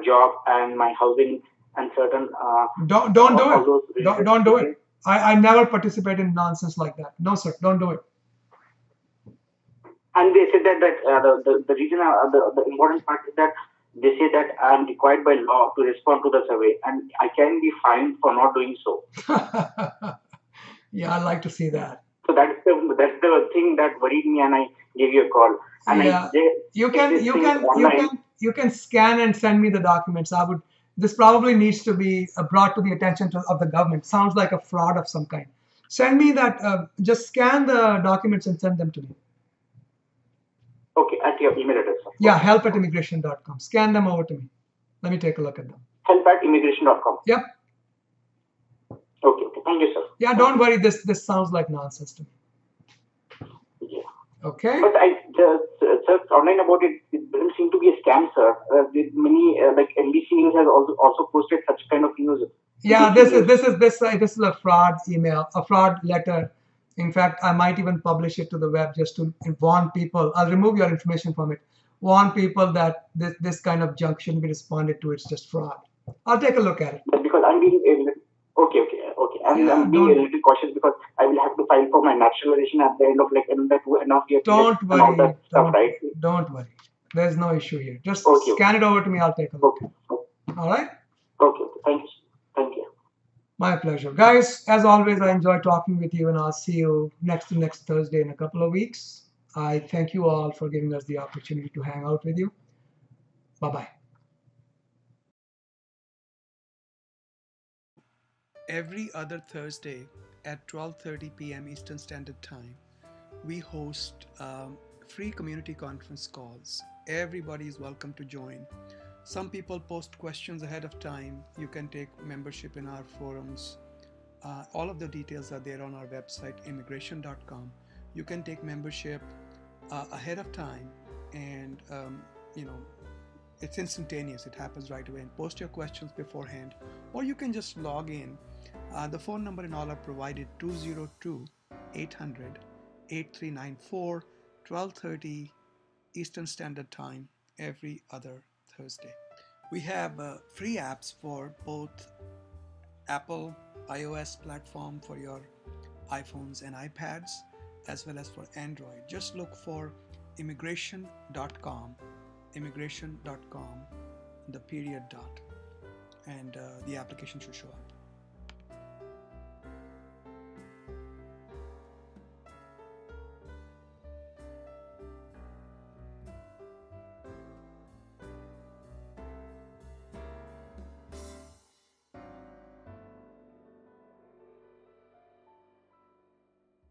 job, and my housing, and certain.
Don't do it. Don't do it. I never participate in nonsense like that. No, sir. Don't do it.
And they said that the reason, the important part is that they say that I'm required by law to respond to the survey, and I can be fined for not doing so.
Yeah, I'd like to see that.
So that's the thing that worried me, and I gave you a call. And
yeah, you can scan and send me the documents. This probably needs to be brought to the attention of the government. Sounds like a fraud of some kind. Send me that. Just scan the documents and send them to me.
Okay, at your email address.
Yeah, help@immigration.com. Scan them over to me. Let me take a look at them.
Help@immigration.com.
Yep.
Okay, thank you, sir.
Yeah, don't worry. This sounds like nonsense to me.
Yeah.
Okay.
But I searched online about it. It doesn't seem to be a scam, sir. Many like NBC News has also posted such kind of news.
Yeah, this is a fraud email, a fraud letter. In fact, I might even publish it to the web just to warn people. I'll remove your information from it. Warn people that this kind of junk shouldn't be responded to. It's just fraud. I'll take a look at it.
But because I'm being okay. I'm being a little cautious because I will have to file for my naturalization at the end of like another 2.5 years.
Don't worry. Don't worry. There's no issue here. Just scan it over to me. I'll take a look. All right?
Okay. Thank you.
My pleasure. Guys, as always, I enjoy talking with you, and I'll see you next Thursday in a couple of weeks. I thank you all for giving us the opportunity to hang out with you. Bye-bye. Every other Thursday at 12:30 p.m. Eastern Standard Time, we host free community conference calls. Everybody is welcome to join. Some people post questions ahead of time. You can take membership in our forums. All of the details are there on our website, immigration.com. You can take membership ahead of time, and it's instantaneous. It happens right away. And post your questions beforehand, or you can just log in. The phone number and all are provided: 202-800-8394, 12:30 Eastern Standard Time, every other Thursday. We have free apps for both Apple iOS platform for your iPhones and iPads, as well as for Android. Just look for immigration.com, the period dot, and the application should show up.